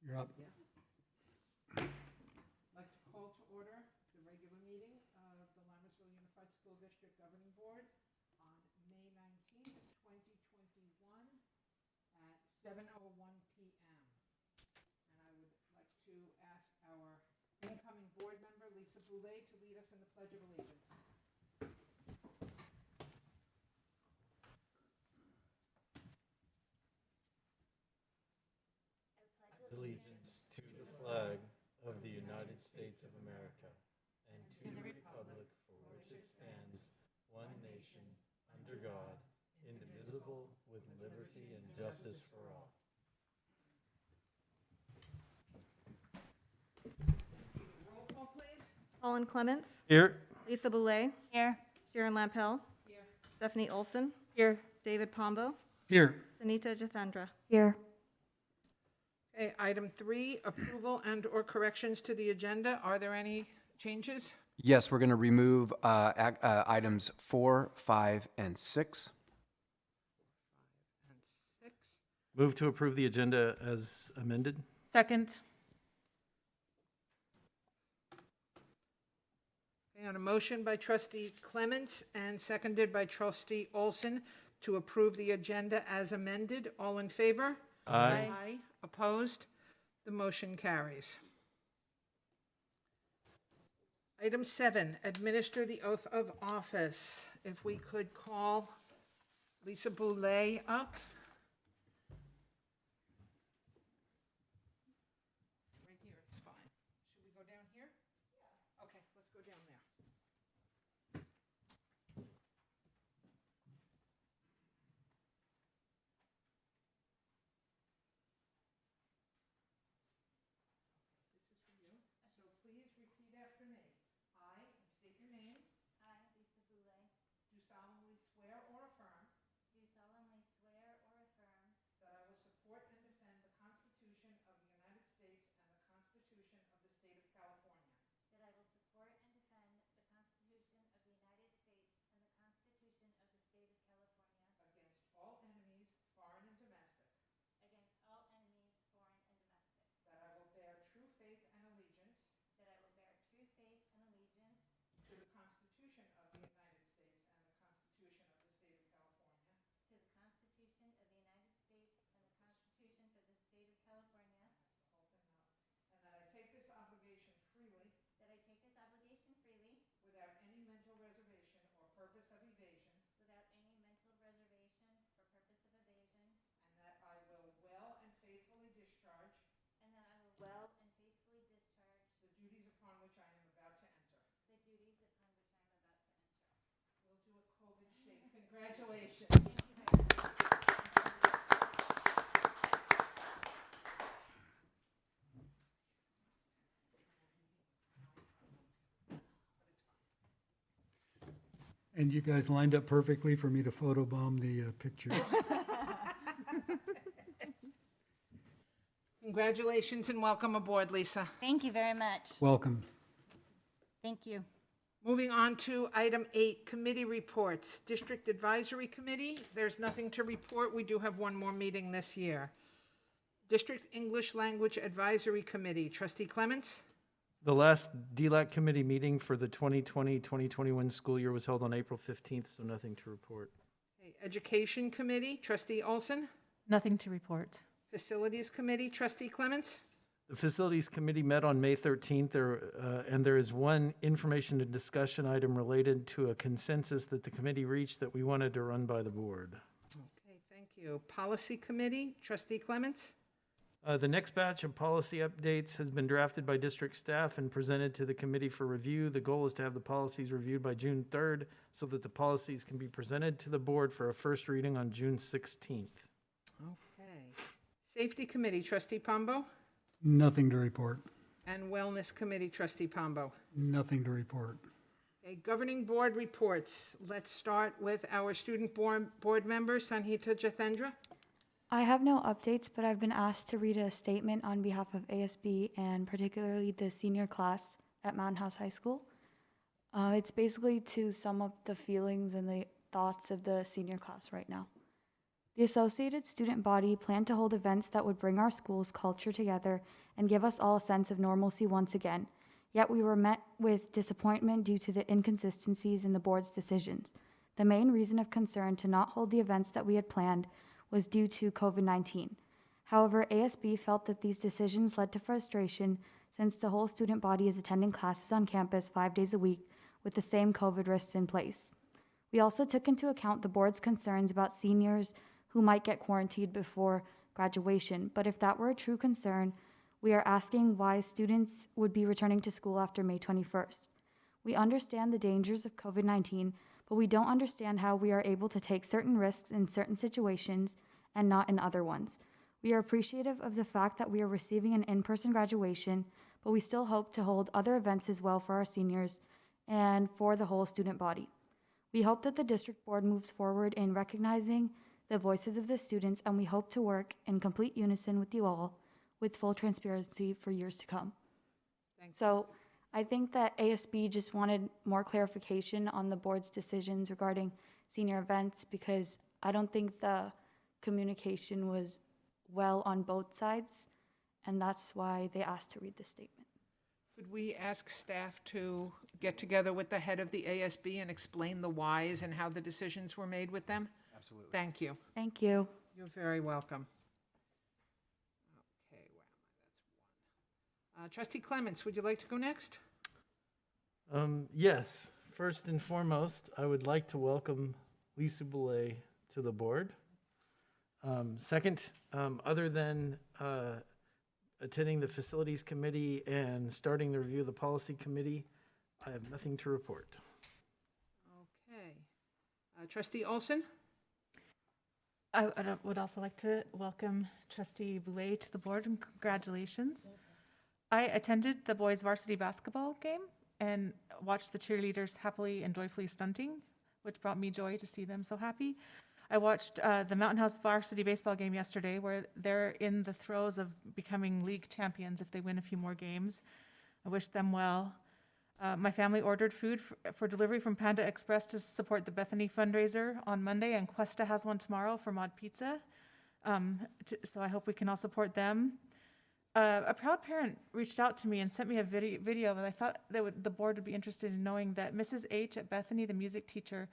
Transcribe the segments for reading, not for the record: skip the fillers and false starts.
You're up. I'd like to call to order the regular meeting of the Lammersville Unified School District Governing Board on May 19th, 2021 at 7:01 p.m. And I would like to ask our incoming board member, Lisa Boulay, to lead us in the Pledge of Allegiance. Allegiance to the flag of the United States of America and to the republic for which it stands, one nation, under God, indivisible, with liberty and justice for all. Roll call, please. Colin Clements, Here. Lisa Boulay, Here. Sharon Lampel, Here. Stephanie Olsen, Here. David Pombo, Here. Sunita Jathendra. Here. Okay, item 3, approval and/or corrections to the agenda. Are there any changes? Yes, we're going to remove items 4, 5, and 6. And 6. Move to approve the agenda as amended. Second. Okay, on a motion by Trustee Clements and seconded by Trustee Olsen to approve the agenda as amended. All in favor? Aye. Aye. Opposed? The motion carries. Item 7, administer the oath of office. If we could call Lisa Boulay up. Right here, it's fine. Should we go down here? Yeah. Okay, let's go down there. This is for you. So please repeat after me. I, and state your name, I, Lisa Boulay, do solemnly swear or affirm do solemnly swear or affirm that I will support and defend the Constitution of the United States and the Constitution of the State of California that I will support and defend the Constitution of the United States and the Constitution of the State of California against all enemies, foreign and domestic, against all enemies, foreign and domestic, that I will bear true faith and allegiance that I will bear true faith and allegiance to the Constitution of the United States and the Constitution of the State of California, to the Constitution of the United States and the Constitution for the State of California, and that I take this obligation freely that I take this obligation freely without any mental reservation or purpose of evasion, without any mental reservation or purpose of evasion, and that I will well and faithfully discharge and that I will well and faithfully discharge the duties upon which I am about to enter. the duties upon which I am about to enter. We'll do a COVID shake. Congratulations. And you guys lined up perfectly for me to photobomb the picture. Congratulations and welcome aboard, Lisa. Thank you very much. Welcome. Thank you. Moving on to item 8, committee reports. District Advisory Committee, there's nothing to report. We do have one more meeting this year. District English Language Advisory Committee, Trustee Clements? The last DLAC committee meeting for the 2020-2021 school year was held on April 15th, so nothing to report. Okay, Education Committee, Trustee Olsen? Nothing to report. Facilities Committee, Trustee Clements? The Facilities Committee met on May 13th, and there is one information and discussion item related to a consensus that the committee reached that we wanted to run by the board. Okay, thank you. Policy Committee, Trustee Clements? The next batch of policy updates has been drafted by district staff and presented to the committee for review. The goal is to have the policies reviewed by June 3rd so that the policies can be presented to the board for a first reading on June 16th. Okay. Safety Committee, Trustee Pombo? Nothing to report. And Wellness Committee, Trustee Pombo? Nothing to report. Okay, Governing Board reports. Let's start with our student board member, Sanhita Jathendra. I have no updates, but I've been asked to read a statement on behalf of ASB and particularly the senior class at Mountain House High School. It's basically to sum up the feelings and the thoughts of the senior class right now. The associated student body planned to hold events that would bring our school's culture together and give us all a sense of normalcy once again. Yet we were met with disappointment due to the inconsistencies in the board's decisions. The main reason of concern to not hold the events that we had planned was due to COVID-19. However, ASB felt that these decisions led to frustration since the whole student body is attending classes on campus 5 days a week with the same COVID risks in place. We also took into account the board's concerns about seniors who might get quarantined before graduation, but if that were a true concern, we are asking why students would be returning to school after May 21st. We understand the dangers of COVID-19, but we don't understand how we are able to take certain risks in certain situations and not in other ones. We are appreciative of the fact that we are receiving an in-person graduation, but we still hope to hold other events as well for our seniors and for the whole student body. We hope that the district board moves forward in recognizing the voices of the students, and we hope to work in complete unison with you all with full transparency for years to come. So I think that ASB just wanted more clarification on the board's decisions regarding senior events because I don't think the communication was well on both sides, and that's why they asked to read the statement. Could we ask staff to get together with the head of the ASB and explain the whys and how the decisions were made with them? Absolutely. Thank you. Thank you. You're very welcome. Okay, wow, that's one. Trustee Clements, would you like to go next? Yes. First and foremost, I would like to welcome Lisa Boulay to the board. Second, other than attending the facilities committee and starting the review of the policy committee, I have nothing to report. Okay. Trustee Olsen? I would also like to welcome Trustee Boulay to the board and congratulations. I attended the boys varsity basketball game and watched the cheerleaders happily and joyfully stunting, which brought me joy to see them so happy. I watched the Mountain House varsity baseball game yesterday where they're in the throes of becoming league champions if they win a few more games. I wish them well. My family ordered food for delivery from Panda Express to support the Bethany fundraiser on Monday, and Cuesta has one tomorrow for Mod Pizza. So I hope we can all support them. A proud parent reached out to me and sent me a video, and I thought that the board would be interested in knowing that Mrs. H at Bethany, the music teacher,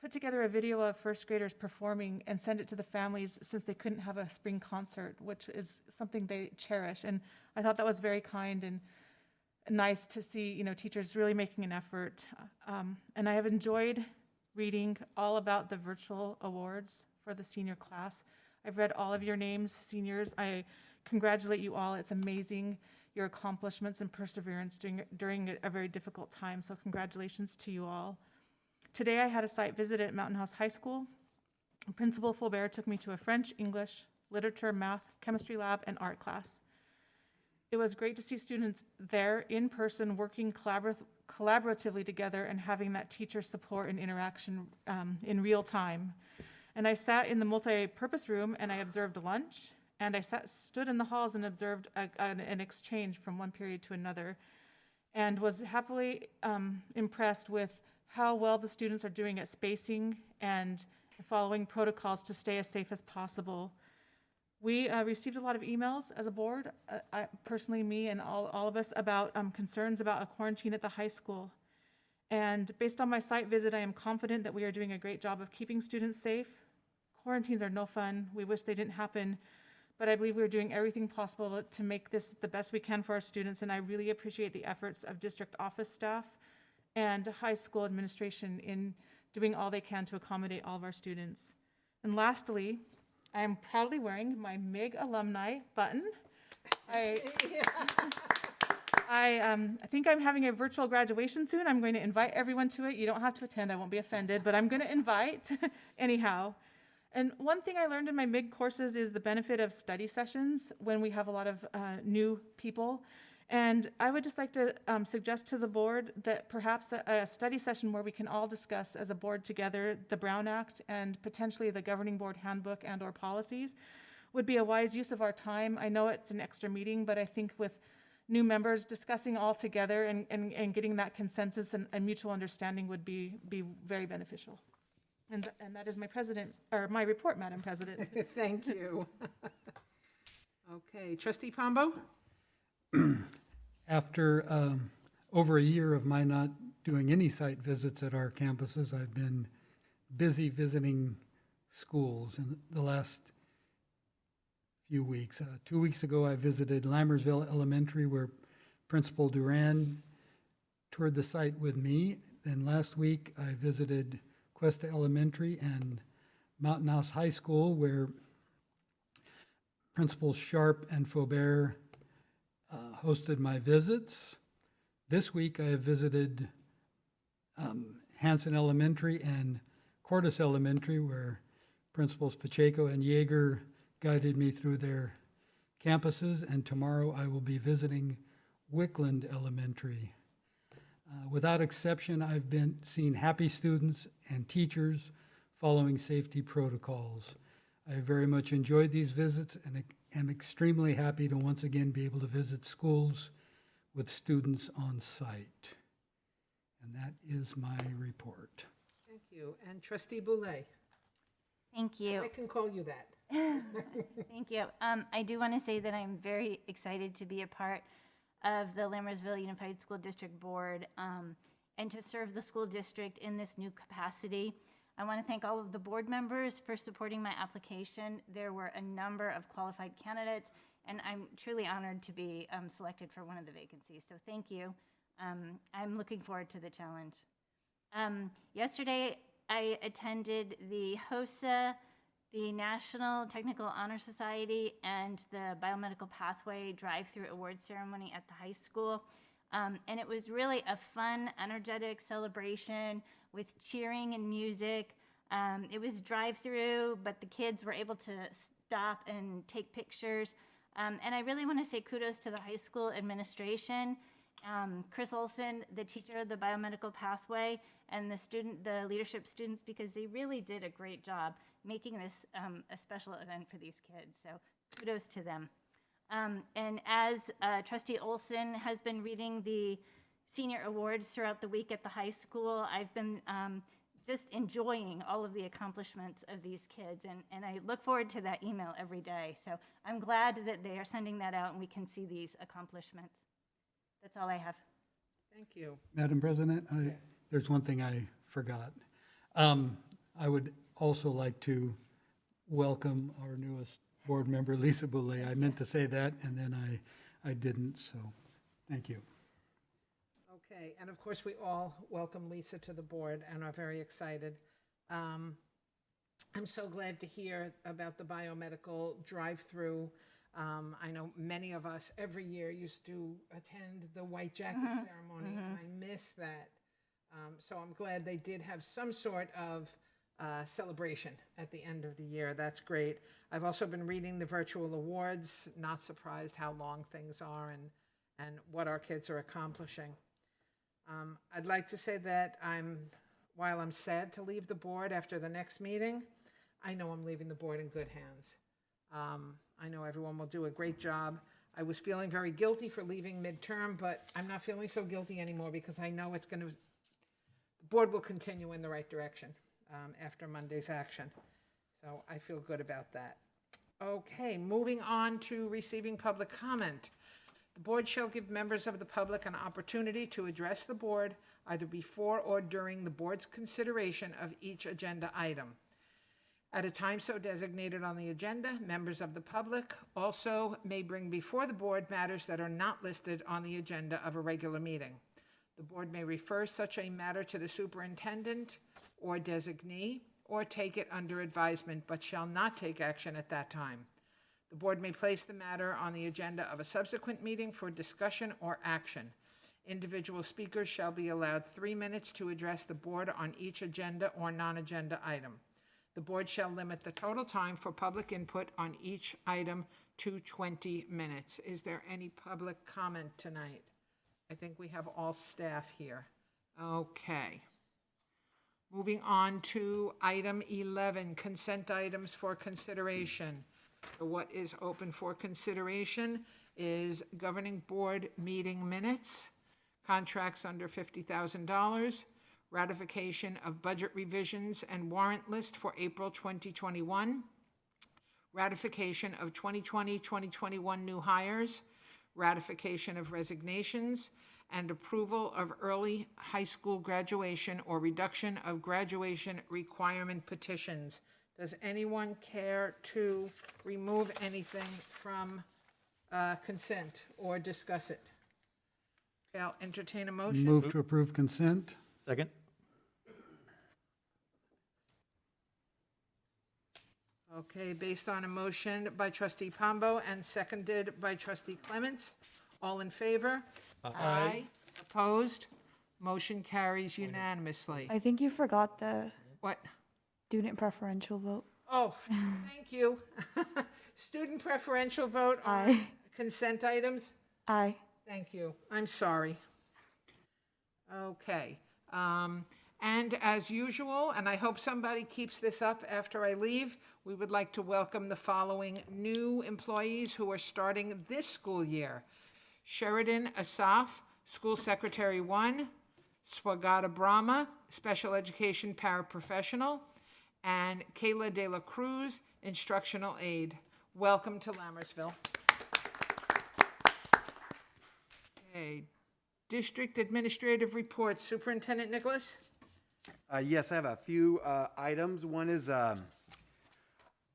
put together a video of first graders performing and sent it to the families since they couldn't have a spring concert, which is something they cherish. And I thought that was very kind and nice to see, teachers really making an effort. And I have enjoyed reading all about the virtual awards for the senior class. I've read all of your names, seniors. I congratulate you all. It's amazing, your accomplishments and perseverance during a very difficult time. So congratulations to you all. Today I had a site visit at Mountain House High School. Principal Fulbert took me to a French, English, literature, math, chemistry lab, and art class. It was great to see students there in person working collaboratively together and having that teacher support and interaction in real time. And I sat in the multi-purpose room and I observed lunch, and I stood in the halls and observed an exchange from one period to another, and was happily impressed with how well the students are doing at spacing and following protocols to stay as safe as possible. We received a lot of emails as a board, personally me and all of us, about concerns about a quarantine at the high school. And based on my site visit, I am confident that we are doing a great job of keeping students safe. Quarantines are no fun. We wish they didn't happen, but I believe we're doing everything possible to make this the best we can for our students, and I really appreciate the efforts of district office staff and high school administration in doing all they can to accommodate all of our students. And lastly, I am proudly wearing my MIG alumni button. I think I'm having a virtual graduation soon. I'm going to invite everyone to it. You don't have to attend, I won't be offended, but I'm going to invite anyhow. And one thing I learned in my MIG courses is the benefit of study sessions when we have a lot of new people. And I would just like to suggest to the board that perhaps a study session where we can all discuss as a board together the Brown Act and potentially the Governing Board Handbook and/or policies would be a wise use of our time. I know it's an extra meeting, but I think with new members discussing all together and getting that consensus and mutual understanding would be very beneficial. And that is my report, Madam President. Thank you. Okay, Trustee Pombo? After over a year of my not doing any site visits at our campuses, I've been busy visiting schools in the last few weeks. 2 weeks ago, I visited Lammersville Elementary, where Principal Duran toured the site with me. Then last week, I visited Cuesta Elementary and Mountain House High School, where Principals Sharp and Faubert hosted my visits. This week, I have visited Hanson Elementary and Cordes Elementary, where Principals Pacheco and Yeager guided me through their campuses, and tomorrow I will be visiting Wickland Elementary. Without exception, I've been seeing happy students and teachers following safety protocols. I very much enjoyed these visits and am extremely happy to once again be able to visit schools with students on site. And that is my report. Thank you. And Trustee Boulay? Thank you. I can call you that. Thank you. I do want to say that I'm very excited to be a part of the Lammersville Unified School District Board and to serve the school district in this new capacity. I want to thank all of the board members for supporting my application. There were a number of qualified candidates, and I'm truly honored to be selected for one of the vacancies. So thank you. I'm looking forward to the challenge. Yesterday, I attended the HOSA, the National Technical Honor Society, and the Biomedical Pathway Drive-Through Award Ceremony at the high school. And it was really a fun, energetic celebration with cheering and music. It was drive-through, but the kids were able to stop and take pictures. And I really want to say kudos to the high school administration, Chris Olsen, the teacher of the Biomedical Pathway, and the leadership students, because they really did a great job making this a special event for these kids. So kudos to them. And as Trustee Olsen has been reading the senior awards throughout the week at the high school, I've been just enjoying all of the accomplishments of these kids. And I look forward to that email every day. So I'm glad that they are sending that out and we can see these accomplishments. That's all I have. Thank you. Madam President, there's one thing I forgot. I would also like to welcome our newest board member, Lisa Boulay. I meant to say that, and then I didn't, so thank you. Okay, and of course, we all welcome Lisa to the board and are very excited. I'm so glad to hear about the biomedical drive-through. I know many of us every year used to attend the white jacket ceremony, and I miss that. So I'm glad they did have some sort of celebration at the end of the year. That's great. I've also been reading the virtual awards, not surprised how long things are and what our kids are accomplishing. I'd like to say that while I'm sad to leave the board after the next meeting, I know I'm leaving the board in good hands. I know everyone will do a great job. I was feeling very guilty for leaving midterm, but I'm not feeling so guilty anymore because I know the board will continue in the right direction after Monday's action. So I feel good about that. Okay, moving on to receiving public comment. The board shall give members of the public an opportunity to address the board either before or during the board's consideration of each agenda item. At a time so designated on the agenda, members of the public also may bring before the board matters that are not listed on the agenda of a regular meeting. The board may refer such a matter to the superintendent or designee, or take it under advisement, but shall not take action at that time. The board may place the matter on the agenda of a subsequent meeting for discussion or action. Individual speakers shall be allowed 3 minutes to address the board on each agenda or non-agenda item. The board shall limit the total time for public input on each item to 20 minutes. Is there any public comment tonight? I think we have all staff here. Okay. Moving on to item 11, consent items for consideration. What is open for consideration is governing board meeting minutes, contracts under $50,000, ratification of budget revisions and warrant list for April 2021, ratification of 2020-2021 new hires, ratification of resignations, and approval of early high school graduation or reduction of graduation requirement petitions. Does anyone care to remove anything from consent or discuss it? Okay, I'll entertain a motion. Move to approve consent. Second? Okay, based on a motion by Trustee Pombo and seconded by Trustee Clements. All in favor? Aye. Opposed? Motion carries unanimously. I think you forgot the What? student preferential vote. Oh, thank you. Student preferential vote on Aye. consent items? Aye. Thank you. I'm sorry. Okay. And as usual, and I hope somebody keeps this up after I leave, we would like to welcome the following new employees who are starting this school year. Sheridan Asaf, School Secretary 1, Swagata Brahma, Special Education Paraprofessional, and Kayla De La Cruz, Instructional Aide. Welcome to Lammersville. Okay, District Administrative Reports, Superintendent Nicholas? Yes, I have a few items. One is I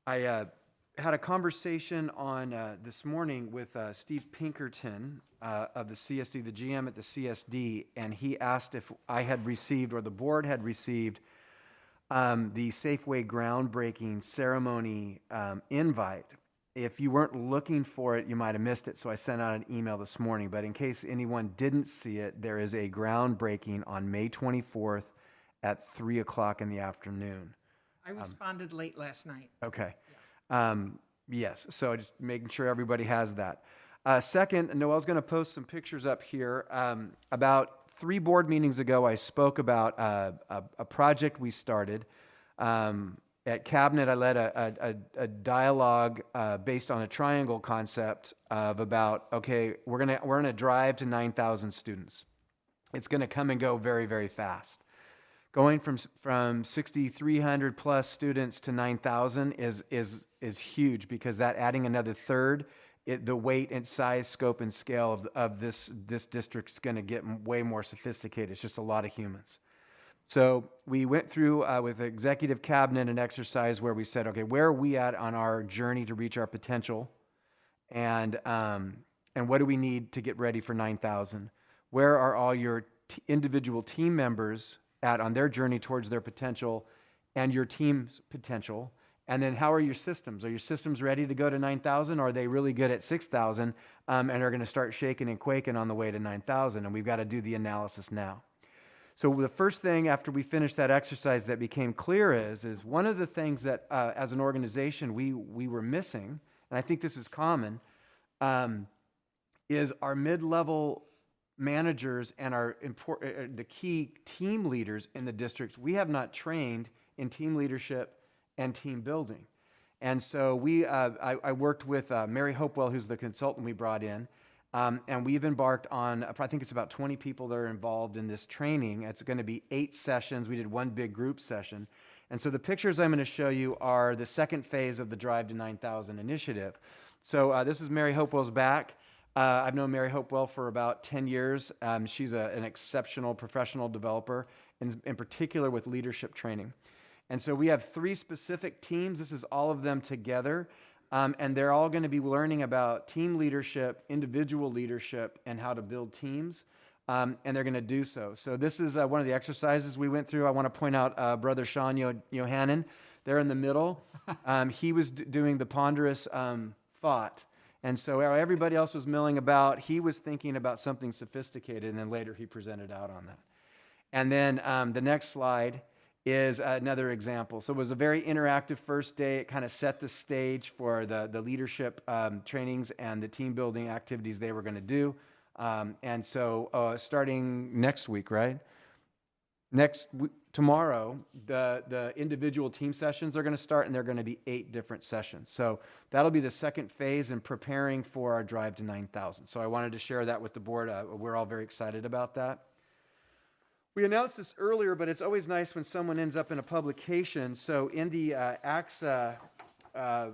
had a conversation on this morning with Steve Pinkerton of the CSD, the GM at the CSD, and he asked if I had received or the board had received the Safeway groundbreaking ceremony invite. If you weren't looking for it, you might have missed it, so I sent out an email this morning. But in case anyone didn't see it, there is a groundbreaking on May 24th at 3 o'clock in the afternoon. I responded late last night. Okay. Yes, so just making sure everybody has that. Second, Noel's going to post some pictures up here. About 3 board meetings ago, I spoke about a project we started. At Cabinet, I led a dialogue based on a triangle concept of about, okay, we're gonna drive to 9,000 students. It's gonna come and go very, very fast. Going from 6,300 plus students to 9,000 is huge, because that adding another third, the weight and size, scope, and scale of this district is going to get way more sophisticated. It's just a lot of humans. So we went through with the executive cabinet an exercise where we said, okay, where are we at on our journey to reach our potential, and what do we need to get ready for 9,000? Where are all your individual team members at on their journey towards their potential and your team's potential? And then how are your systems? Are your systems ready to go to 9,000? Or are they really good at 6,000 and are going to start shaking and quaking on the way to 9,000? And we've got to do the analysis now. So the first thing after we finished that exercise that became clear is one of the things that as an organization we were missing, and I think this is common, is our mid-level managers and the key team leaders in the district. We have not trained in team leadership and team building. And so I worked with Mary Hopewell, who's the consultant we brought in, and we've embarked on, I think it's about 20 people that are involved in this training. It's going to be 8 sessions. We did one big group session. And so the pictures I'm going to show you are the second phase of the Drive to 9,000 initiative. So this is Mary Hopewell's back. I've known Mary Hopewell for about 10 years. She's an exceptional professional developer, in particular with leadership training. And so we have 3 specific teams. This is all of them together. And they're all going to be learning about team leadership, individual leadership, and how to build teams. And they're going to do so. So this is one of the exercises we went through. I want to point out Brother Sean Yohanan there in the middle. He was doing the ponderous thought. And so everybody else was milling about. He was thinking about something sophisticated, and then later he presented out on that. And then the next slide is another example. So it was a very interactive first day. It kind of set the stage for the leadership trainings and the team building activities they were going to do. And so starting next week, right? Tomorrow, the individual team sessions are going to start, and they're going to be 8 different sessions. So that'll be the second phase in preparing for our Drive to 9,000. So I wanted to share that with the board. We're all very excited about that. We announced this earlier, but it's always nice when someone ends up in a publication. So in the AXA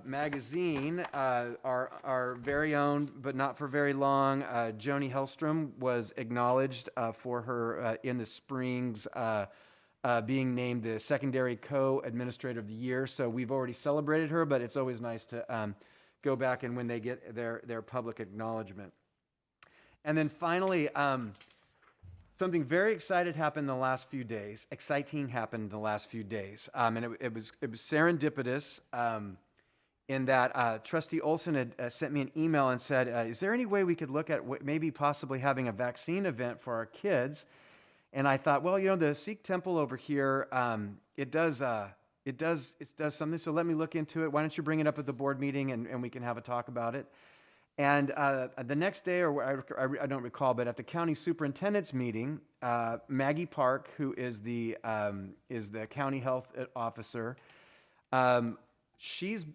magazine, our very own, but not for very long, Joni Hellstrom was acknowledged for her in the Springs being named the Secondary Co-Administrator of the Year. So we've already celebrated her, but it's always nice to go back and when they get their public acknowledgement. And then finally, something very exciting happened in the last few days. And it was serendipitous in that Trustee Olsen had sent me an email and said, is there any way we could look at maybe possibly having a vaccine event for our kids? And I thought, well, the Sikh temple over here, it does something. So let me look into it. Why don't you bring it up at the board meeting and we can have a talk about it? And the next day, or I don't recall, but at the county superintendent's meeting, Maggie Park, who is the county health officer, she's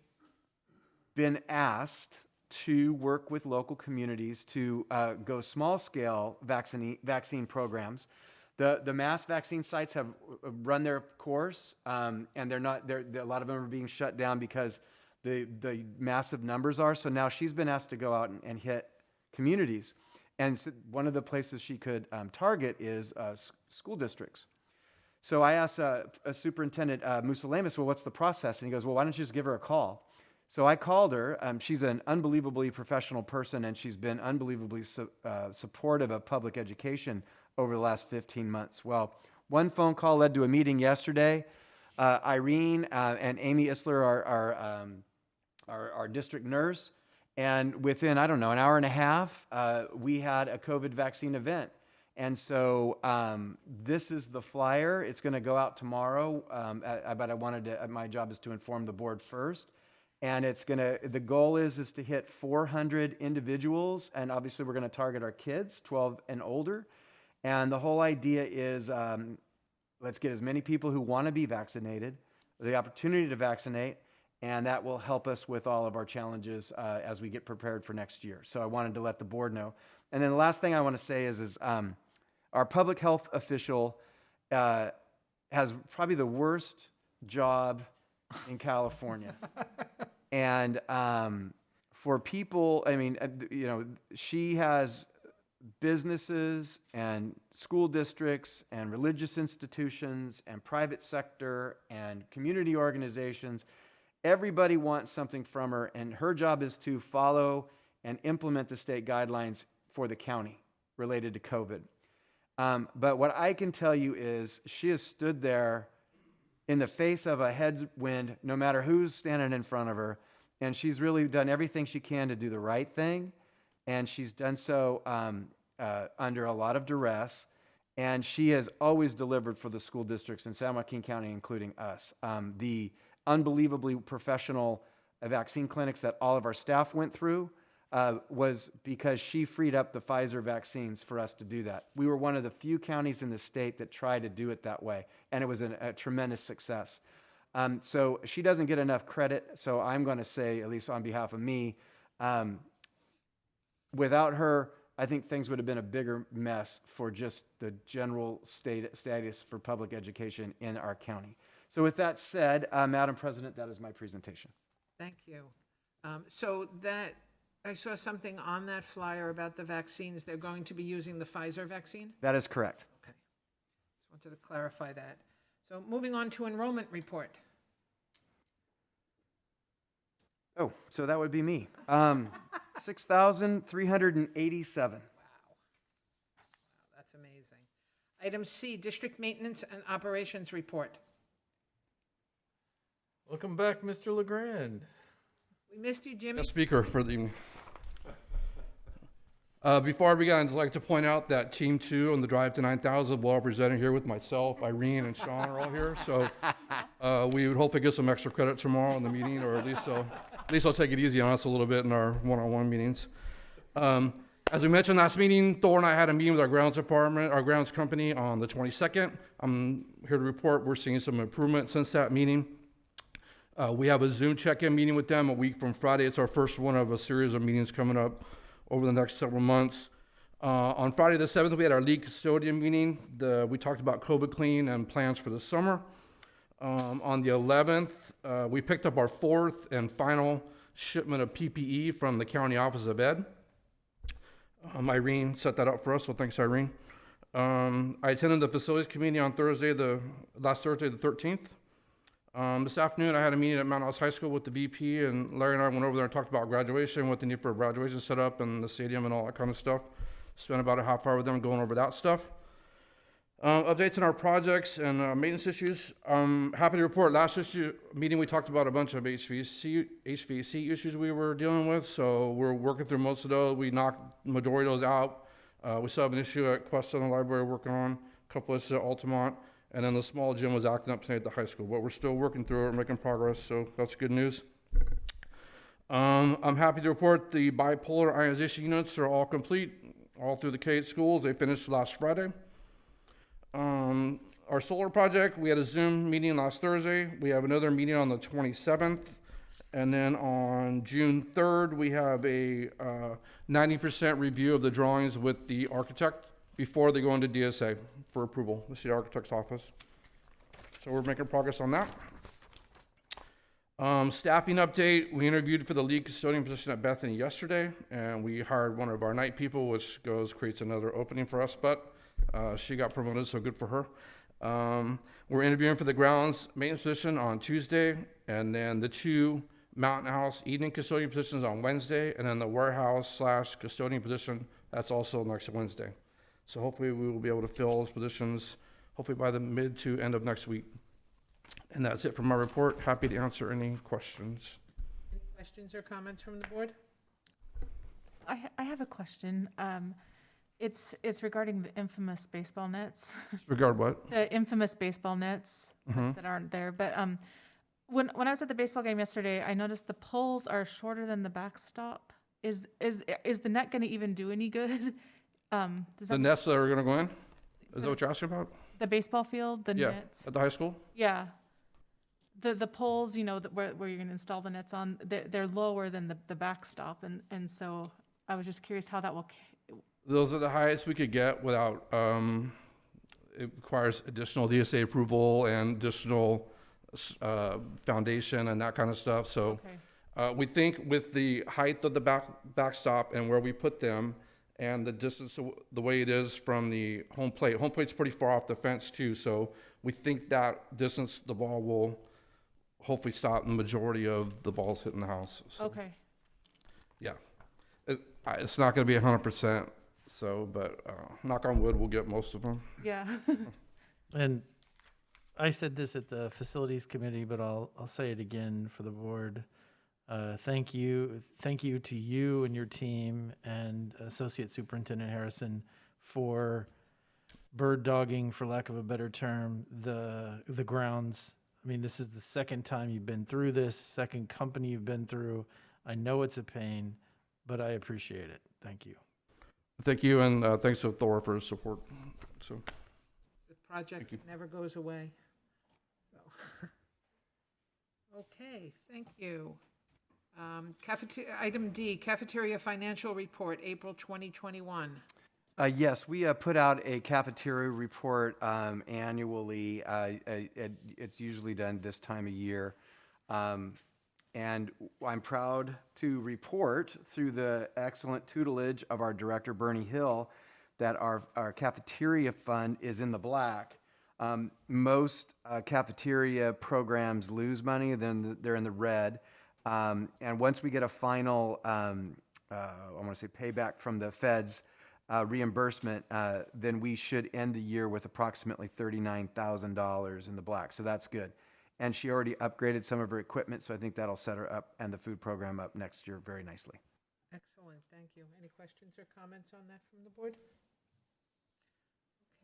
been asked to work with local communities to go small-scale vaccine programs. The mass vaccine sites have run their course, and a lot of them are being shut down because the massive numbers are. So now she's been asked to go out and hit communities. And so one of the places she could target is school districts. So I asked Superintendent Musalemus, well, what's the process? And he goes, well, why don't you just give her a call? So I called her. She's an unbelievably professional person, and she's been unbelievably supportive of public education over the last 15 months. Well, one phone call led to a meeting yesterday. Irene and Amy Isler, our district nurse, and within, I don't know, an hour and a half, we had a COVID vaccine event. And so this is the flyer. It's going to go out tomorrow, but my job is to inform the board first. And the goal is to hit 400 individuals, and obviously we're going to target our kids, 12 and older. And the whole idea is let's get as many people who want to be vaccinated, the opportunity to vaccinate, and that will help us with all of our challenges as we get prepared for next year. So I wanted to let the board know. And then the last thing I want to say is our public health official has probably the worst job in California. And for people, she has businesses and school districts and religious institutions and private sector and community organizations. Everybody wants something from her, and her job is to follow and implement the state guidelines for the county related to COVID. But what I can tell you is she has stood there in the face of a headwind, no matter who's standing in front of her, and she's really done everything she can to do the right thing, and she's done so under a lot of duress, and she has always delivered for the school districts in San Joaquin County, including us. The unbelievably professional vaccine clinics that all of our staff went through was because she freed up the Pfizer vaccines for us to do that. We were one of the few counties in the state that tried to do it that way, and it was a tremendous success. So she doesn't get enough credit, so I'm going to say, at least on behalf of me, without her, I think things would have been a bigger mess for just the general status for public education in our county. So with that said, Madam President, that is my presentation. Thank you. I saw something on that flyer about the vaccines. They're going to be using the Pfizer vaccine? That is correct. Okay. Just wanted to clarify that. So moving on to enrollment report. Oh, so that would be me. 6,387. Wow, that's amazing. Item C, district maintenance and operations report. Welcome back, Mr. LeGrand. We missed you, Jimmy. Yes, Speaker, for the evening. Before I begin, I'd like to point out that Team 2 on the Drive to 9,000 will all represented here with myself, Irene, and Sean are all here. So we would hopefully get some extra credit tomorrow in the meeting, or at least I'll take it easy on us a little bit in our one-on-one meetings. As we mentioned last meeting, Thor and I had a meeting with our grounds department, our grounds company on the 22nd. I'm here to report we're seeing some improvement since that meeting. We have a Zoom check-in meeting with them a week from Friday. It's our first one of a series of meetings coming up over the next several months. On Friday the 7th, we had our lead custodian meeting. We talked about COVID clean and plans for the summer. On the 11th, we picked up our 4th and final shipment of PPE from the County Office of Ed. Irene set that up for us, so thanks, Irene. I attended the facilities committee on last Thursday, the 13th. This afternoon, I had a meeting at Mount House High School with the VP, and Larry and I went over there and talked about graduation, what they need for a graduation setup, and the stadium and all that kind of stuff. Spent about a half hour with them going over that stuff. Updates on our projects and maintenance issues. Happy to report, last meeting we talked about a bunch of HVAC issues we were dealing with, so we're working through most of those. We knocked the majority of those out. We still have an issue at Quest in the library working on, a couple issues at Altamont, and then the small gym was acting up tonight at the high school, but we're still working through it, we're making progress, so that's good news. I'm happy to report the bipolar ionization units are all complete, all through the K-8 schools. They finished last Friday. Our solar project, we had a Zoom meeting last Thursday. We have another meeting on the 27th. And then on June 3rd, we have a 90% review of the drawings with the architect before they go into DSA for approval, the city architect's office. So we're making progress on that. Staffing update, we interviewed for the lead custodian position at Bethany yesterday, and we hired one of our night people, which creates another opening for us, but she got promoted, so good for her. We're interviewing for the grounds maintenance position on Tuesday, and then the 2 Mountain House evening custodian positions on Wednesday, and then the warehouse / custodian position, that's also next Wednesday. So hopefully we will be able to fill those positions, hopefully by the mid to end of next week. And that's it from my report. Happy to answer any questions. Any questions or comments from the board? I have a question. It's regarding the infamous baseball nets. Regard what? The infamous baseball nets that aren't there. But when I was at the baseball game yesterday, I noticed the poles are shorter than the backstop. Is the net going to even do any good? The nets that are going to go in? Is that what you're asking about? The baseball field, the Yeah, nets. at the high school? Yeah. The poles, where you're going to install the nets on, they're lower than the backstop, and so I was just curious how that will. Those are the highest we could get without, it requires additional DSA approval and additional foundation and that kind of stuff. So we think with the height of the backstop and where we put them and the distance, the way it is from the home plate's pretty far off the fence too. So we think that distance, the ball will hopefully stop the majority of the balls hitting the house. So, Okay. yeah, it's not going to be 100%. So, but knock on wood, we'll get most of them. Yeah. And I said this at the facilities committee, but I'll say it again for the board. Thank you to you and your team and Associate Superintendent Harrison for bird dogging, for lack of a better term, the grounds. I mean, this is the second time you've been through this, second company you've been through. I know it's a pain, but I appreciate it. Thank you. Thank you, and thanks to Thor for his support. So, The project never goes away. So, okay, thank you. Item D, Cafeteria Financial Report, April 2021. Yes, we put out a cafeteria report annually. It's usually done this time of year. And I'm proud to report, through the excellent tutelage of our director, Bernie Hill, that our cafeteria fund is in the black. Most cafeteria programs lose money, then they're in the red. And once we get a final, I want to say payback from the feds, reimbursement, then we should end the year with approximately $39,000 in the black. So that's good. And she already upgraded some of her equipment, so I think that'll set her up and the food program up next year very nicely. Excellent, thank you. Any questions or comments on that from the board?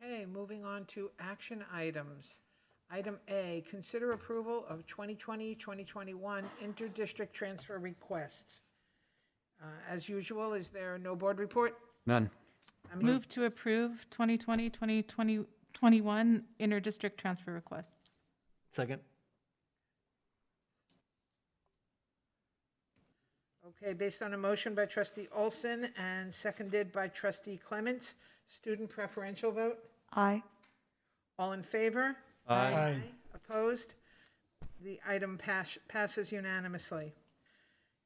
Okay, moving on to action items. Item A, consider approval of 2020-2021 interdistrict transfer requests. As usual, is there no board report? None. Move to approve 2020-2021 interdistrict transfer requests. Second. Okay, based on a motion by Trustee Olsen and seconded by Trustee Clements, student preferential vote? Aye. All in favor? Aye. Opposed? The item passes unanimously.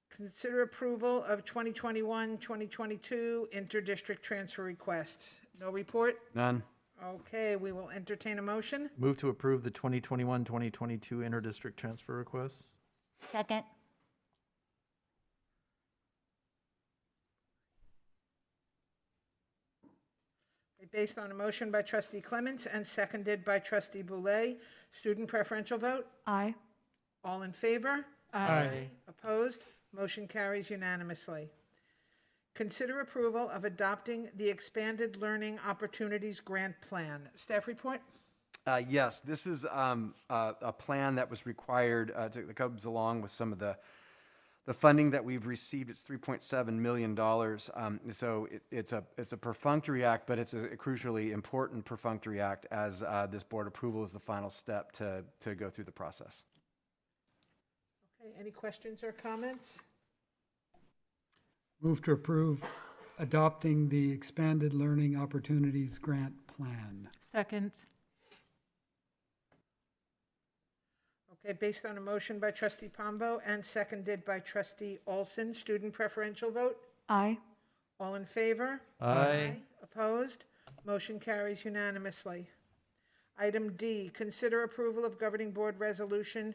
Consider approval of 2021-2022 interdistrict transfer requests. No report? None. Okay, we will entertain a motion. Move to approve the 2021-2022 interdistrict transfer requests. Second. Based on a motion by Trustee Clements and seconded by Trustee Boulay, student preferential vote? Aye. All in favor? Aye. Opposed? Motion carries unanimously. Consider approval of adopting the Expanded Learning Opportunities Grant Plan. Staff report? Yes, this is a plan that was required that comes along with some of the funding that we've received. It's $3.7 million. So it's a perfunctory act, but it's a crucially important perfunctory act as this board approval is the final step to go through the process. Okay, any questions or comments? Move to approve adopting the Expanded Learning Opportunities Grant Plan. Second. Okay, based on a motion by Trustee Pombo and seconded by Trustee Olsen, student preferential vote? Aye. All in favor? Aye. Opposed? Motion carries unanimously. Item D, consider approval of Governing Board Resolution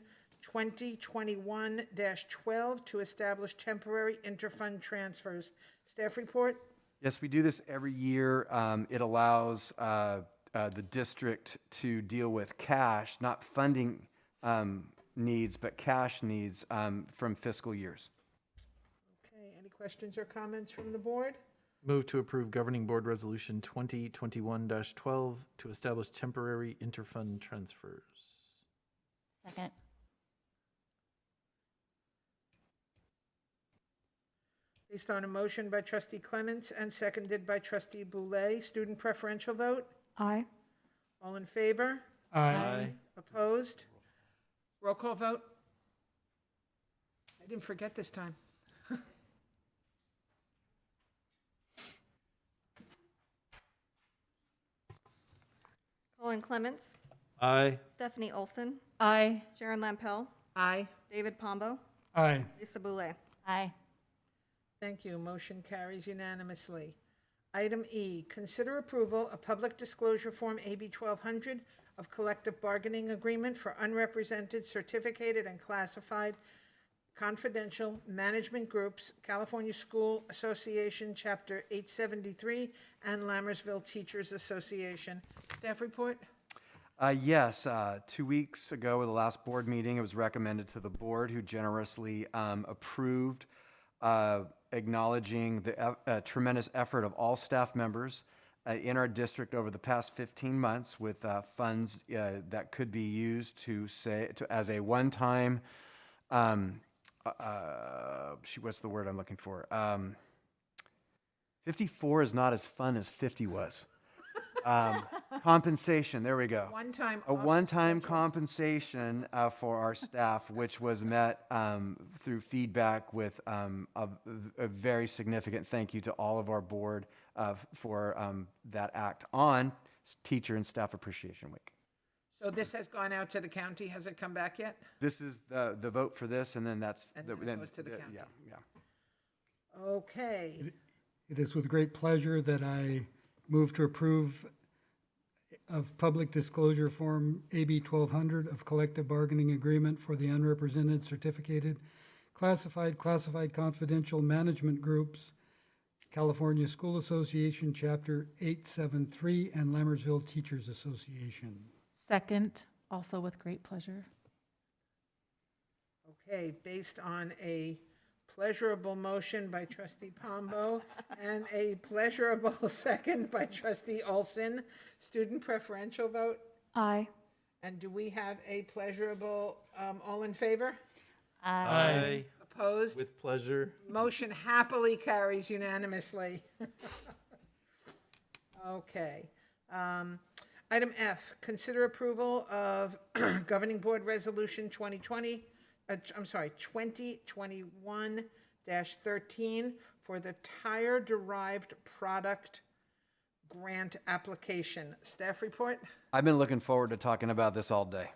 2021-12 to establish temporary interfund transfers. Staff report? Yes, we do this every year. It allows the district to deal with cash, not funding needs, but cash needs from fiscal years. Okay, any questions or comments from the board? Move to approve Governing Board Resolution 2021-12 to establish temporary interfund transfers. Second. Based on a motion by Trustee Clements and seconded by Trustee Boulay, student preferential vote? Aye. All in favor? Aye. Opposed? Roll call vote? I didn't forget this time. Colin Clements, Aye. Stephanie Olsen, Aye. Sharon Lampel, Aye. David Pombo, Aye. Lisa Boulay. Aye. Thank you. Motion carries unanimously. Item E, consider approval of public disclosure form AB 1200 of collective bargaining agreement for unrepresented, certificated, and classified confidential management groups, California School Association, Chapter 873, and Lammersville Teachers Association. Staff report? Yes, 2 weeks ago at the last board meeting, it was recommended to the board, who generously approved acknowledging the tremendous effort of all staff members in our district over the past 15 months with funds that could be used as a one-time, what's the word I'm looking for? 54 is not as fun as 50 was. Compensation, there we go. A one-time compensation for our staff, which was met through feedback with a very significant thank you to all of our board for that act on Teacher and Staff Appreciation Week. So this has gone out to the county. Has it come back yet? This is the vote for this, and then that's... And then it goes to the county. Yeah. Okay. It is with great pleasure that I move to approve of public disclosure form AB 1200 of collective bargaining agreement for the unrepresented, certificated, classified confidential management groups, California School Association, Chapter 873, and Lammersville Teachers Association. Second, also with great pleasure. Okay, based on a pleasurable motion by Trustee Pombo and a pleasurable second by Trustee Olsen, student preferential vote? Aye. And do we have a pleasurable, all in favor? Aye. Opposed? With pleasure. Motion happily carries unanimously. Okay. Item F, consider approval of Governing Board Resolution 2021-12 2021-13 for the tire-derived product grant application. Staff report? I've been looking forward to talking about this all day.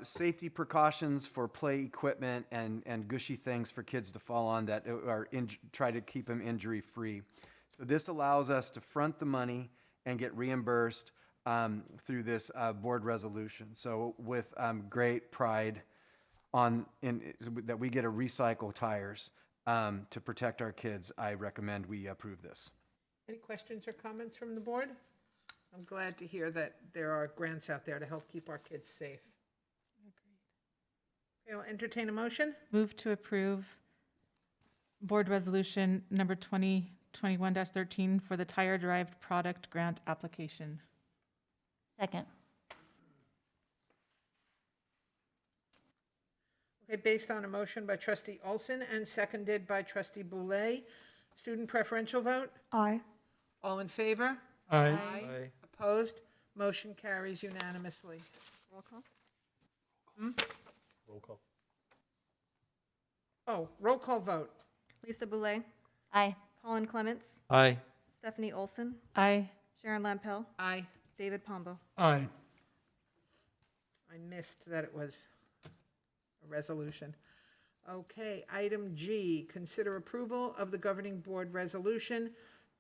Safety precautions for play equipment and gushy things for kids to fall on that are try to keep them injury-free. So this allows us to front the money and get reimbursed through this board resolution. So with great pride that we get to recycle tires to protect our kids, I recommend we approve this. Any questions or comments from the board? I'm glad to hear that there are grants out there to help keep our kids safe. Okay, I'll entertain a motion. Move to approve Board Resolution number 2021-13 for the tire-derived product grant application. Second. Okay, based on a motion by Trustee Olsen and seconded by Trustee Boulay. Student preferential vote? Aye. All in favor? Aye. Aye. Opposed? Motion carries unanimously. Roll call. Roll call. Oh, roll call vote. Lisa Boulay, Aye. Colin Clements, Aye. Stephanie Olsen, Aye. Sharon Lampel, Aye. David Pombo. Aye. I missed that it was a resolution. Okay, item G, consider approval of the Governing Board Resolution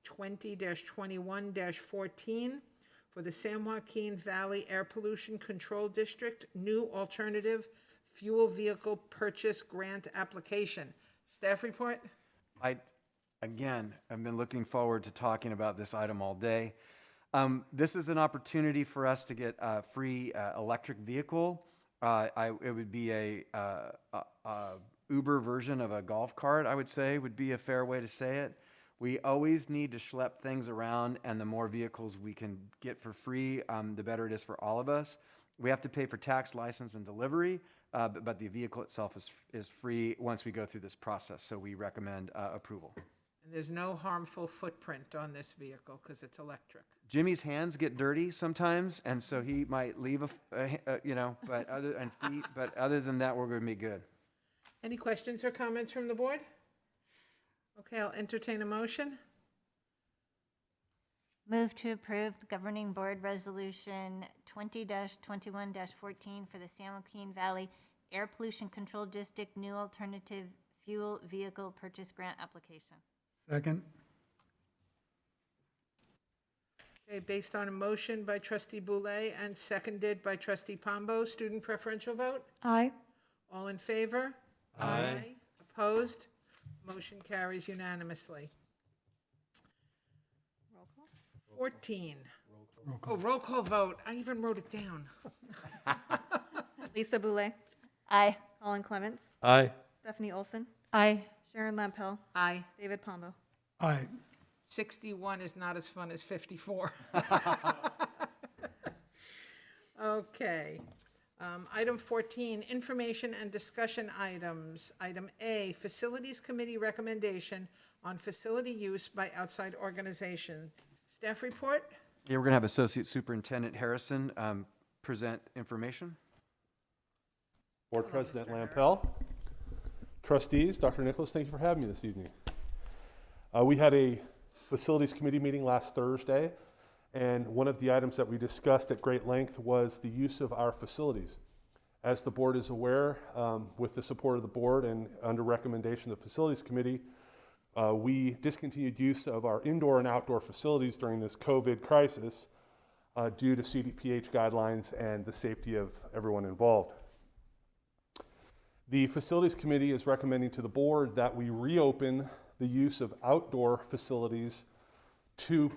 20-21-14 for the San Joaquin Valley Air Pollution Control District New Alternative Fuel Vehicle Purchase Grant Application. Staff report? I've been looking forward to talking about this item all day. This is an opportunity for us to get a free electric vehicle. It would be a Uber version of a golf cart, I would say, would be a fair way to say it. We always need to schlep things around, and the more vehicles we can get for free, the better it is for all of us. We have to pay for tax, license, and delivery, but the vehicle itself is free once we go through this process, so we recommend approval. And there's no harmful footprint on this vehicle because it's electric. Jimmy's hands get dirty sometimes, and so he might leave but other than that, we're going to be good. Any questions or comments from the board? Okay, I'll entertain a motion. Move to approve the Governing Board Resolution 20-21-14 for the San Joaquin Valley Air Pollution Control District New Alternative Fuel Vehicle Purchase Grant Application. Second. Okay, based on a motion by Trustee Boulay and seconded by Trustee Pombo, student preferential vote? Aye. All in favor? Aye. Opposed? Motion carries unanimously. Roll call. 14. Roll call. Oh, roll call vote. I even wrote it down. Lisa Boulay, Aye. Colin Clements, Aye. Stephanie Olsen, Aye. Sharon Lampel, Aye. David Pombo. Aye. 61 is not as fun as 54. Okay. Item 14, information and discussion items. Item A, Facilities Committee recommendation on facility use by outside organization. Staff report? Yeah, we're going to have Associate Superintendent Harrison present information. Board President Lampel, trustees, Dr. Nicholas, thank you for having me this evening. We had a Facilities Committee meeting last Thursday, and one of the items that we discussed at great length was the use of our facilities. As the board is aware, with the support of the board and under recommendation of the Facilities Committee, we discontinued use of our indoor and outdoor facilities during this COVID crisis due to CDPH guidelines and the safety of everyone involved. The Facilities Committee is recommending to the board that we reopen the use of outdoor facilities to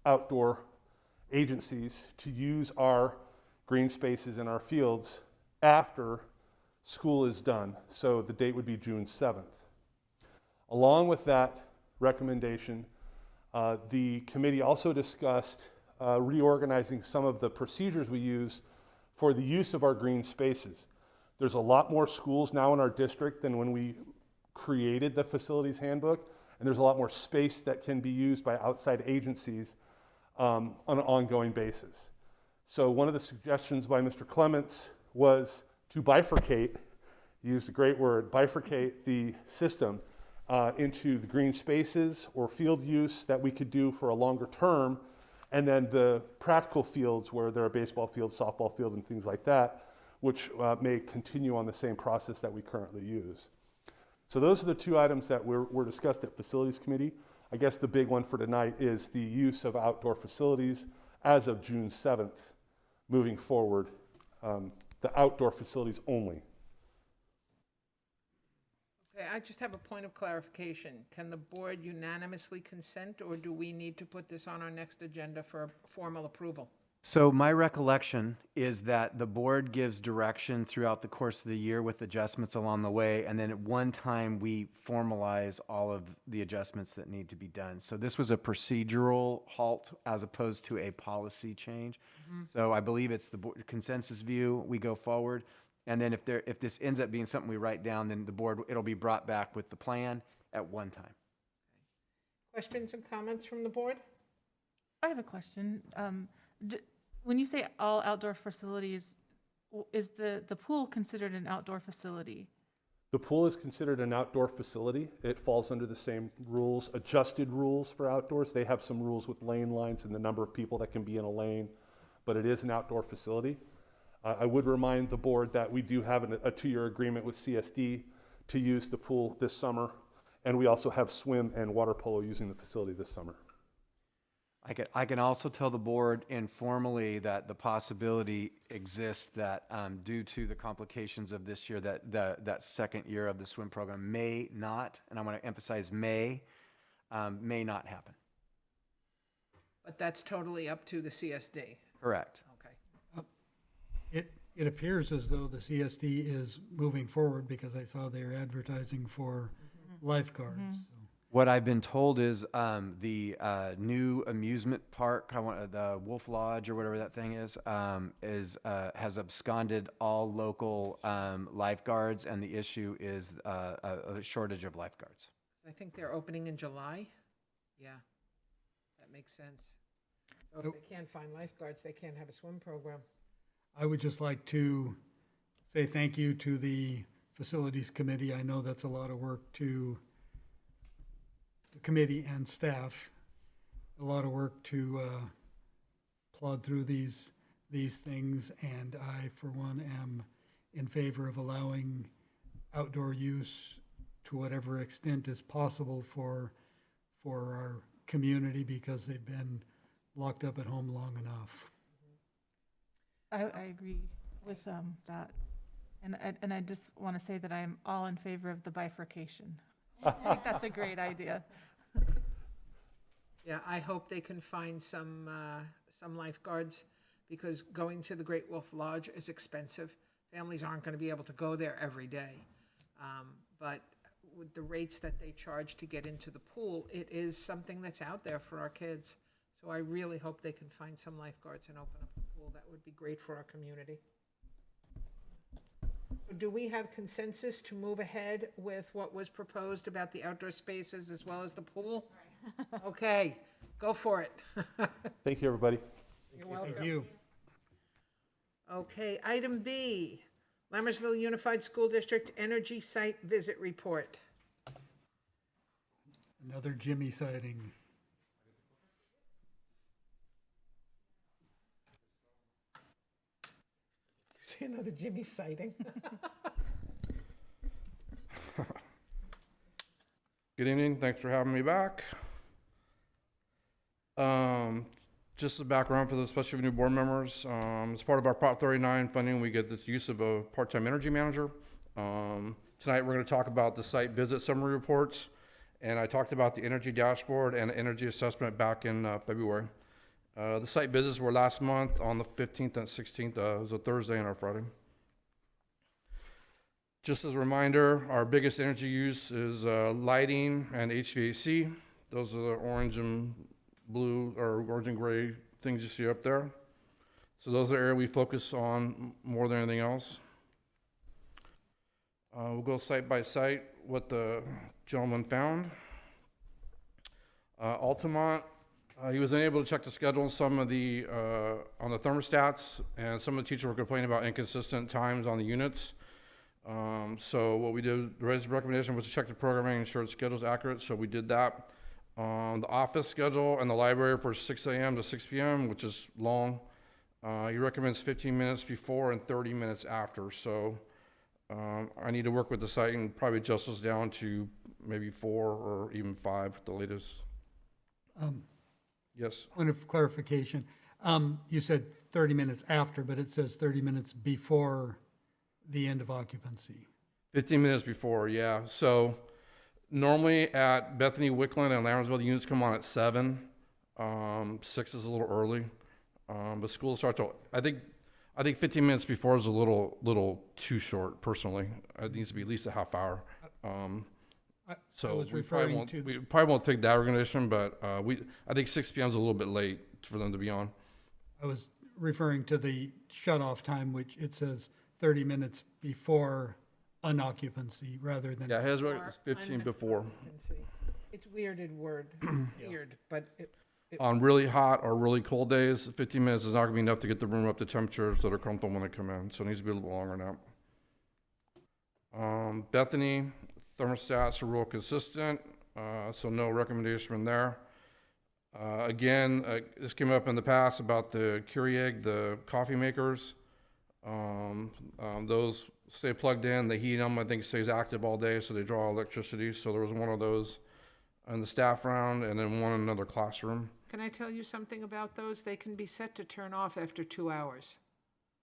outdoor agencies to use our green spaces in our fields after school is done. So the date would be June 7th. Along with that recommendation, the committee also discussed reorganizing some of the procedures we use for the use of our green spaces. There's a lot more schools now in our district than when we created the facilities handbook, and there's a lot more space that can be used by outside agencies on an ongoing basis. So one of the suggestions by Mr. Clements was to bifurcate used a great word, bifurcate the system into the green spaces or field use that we could do for a longer term, and then the practical fields where there are baseball fields, softball field, and things like that, which may continue on the same process that we currently use. So those are the two items that were discussed at Facilities Committee. I guess the big one for tonight is the use of outdoor facilities as of June 7th, moving forward, the outdoor facilities only. Okay, I just have a point of clarification. Can the board unanimously consent, or do we need to put this on our next agenda for formal approval? So my recollection is that the board gives direction throughout the course of the year with adjustments along the way, and then at one time we formalize all of the adjustments that need to be done. So this was a procedural halt as opposed to a policy change. So I believe it's the consensus view, we go forward, and then if this ends up being something we write down, then the board, it'll be brought back with the plan at one time. Questions and comments from the board? I have a question. When you say all outdoor facilities, is the pool considered an outdoor facility? The pool is considered an outdoor facility. It falls under the same rules, adjusted rules for outdoors. They have some rules with lane lines and the number of people that can be in a lane, but it is an outdoor facility. I would remind the board that we do have a 2-year agreement with CSD to use the pool this summer, and we also have swim and water polo using the facility this summer. I can also tell the board informally that the possibility exists that due to the complications of this year, that second year of the swim program may not, and I want to emphasize may not happen. But that's totally up to the CSD. Correct. Okay. It appears as though the CSD is moving forward because I saw they're advertising for lifeguards. So. What I've been told is the new amusement park, the Wolf Lodge or whatever that thing is has absconded all local lifeguards, and the issue is a shortage of lifeguards. I think they're opening in July. Yeah, that makes sense. So if they can't find lifeguards, they can't have a swim program. I would just like to say thank you to the Facilities Committee. I know that's a lot of work to the committee and staff, a lot of work to plod through these things, and I, for one, am in favor of allowing outdoor use to whatever extent is possible for our community because they've been locked up at home long enough. I agree with that. And I just want to say that I'm all in favor of the bifurcation. I think that's a great idea. Yeah, I hope they can find some lifeguards, because going to the Great Wolf Lodge is expensive. Families aren't going to be able to go there every day. But with the rates that they charge to get into the pool, it is something that's out there for our kids. So I really hope they can find some lifeguards and open up the pool. That would be great for our community. Do we have consensus to move ahead with what was proposed about the outdoor spaces as well as the pool? Okay, go for it. Thank you, everybody. You're welcome. Thank you. Okay, item B, Lammersville Unified School District Energy Site Visit Report. Another Jimmy sighting. See another Jimmy sighting? Good evening, thanks for having me back. Just a background for the especially new board members. As part of our Prop 39 funding, we get this use of a part-time energy manager. Tonight we're going to talk about the site visit summary reports, and I talked about the energy dashboard and energy assessment back in February. The site visits were last month on the 15th and 16th. It was a Thursday and a Friday. Just as a reminder, our biggest energy use is lighting and HVAC. Those are the orange and blue or orange and gray things you see up there. So those are the areas we focus on more than anything else. We'll go site by site what the gentleman found. Altamont, he was unable to check the schedule on some of the on the thermostats, and some of the teachers were complaining about inconsistent times on the units. So what we did, the recommendation was to check the programming, ensure the schedule's accurate, so we did that. The office schedule and the library for 6 a.m. to 6 p.m., which is long. He recommends 15 minutes before and 30 minutes after, so I need to work with the site and probably adjust this down to maybe 4 or even 5 at the latest. Yes. Point of clarification, you said 30 minutes after, but it says 30 minutes before the end of occupancy. 15 minutes before, yeah. So normally at Bethany, Wickland, and Lammersville, the units come on at 7. 6 is a little early, but school starts. I think 15 minutes before is a little too short. Personally, it needs to be at least a half hour. I was referring to. We probably won't take that recommendation, but I think 6 p.m. is a little bit late for them to be on. I was referring to the shut-off time, which it says 30 minutes before unoccupancy rather than. Yeah, his is 15 before. It's weirded word, weird, but On really hot or really cold days, 15 minutes is not gonna be enough to get the room up to temperatures that are comfortable when they come in, so it needs to be a little longer than that. Bethany, thermostats are real consistent, so no recommendation from there. Again, this came up in the past about the Keurig, the coffee makers. Those stay plugged in, they heat them, I think it stays active all day, so they draw electricity. So there was one of those in the staff round and then one in another classroom. can I tell you something about those? They can be set to turn off after 2 hours.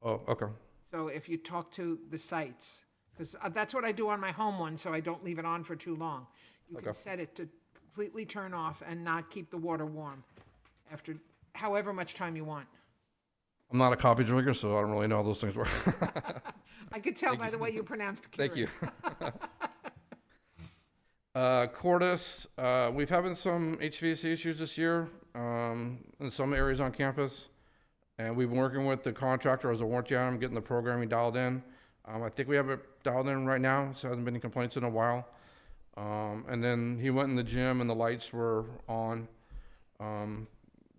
Oh, okay. So if you talk to the sites, because that's what I do on my home one, so I don't leave it on for too long. You can Okay. set it to completely turn off and not keep the water warm after however much time you want. I'm not a coffee drinker, so I don't really know how those things work. I could tell by the way you pronounced Keurig. Thank you. Cordis, we've having some HVAC issues this year in some areas on campus. And we've been working with the contractor as a warranty on them, getting the programming dialed in. I think we have it dialed in right now, so hasn't been any complaints in a while. And then he went in the gym and the lights were on.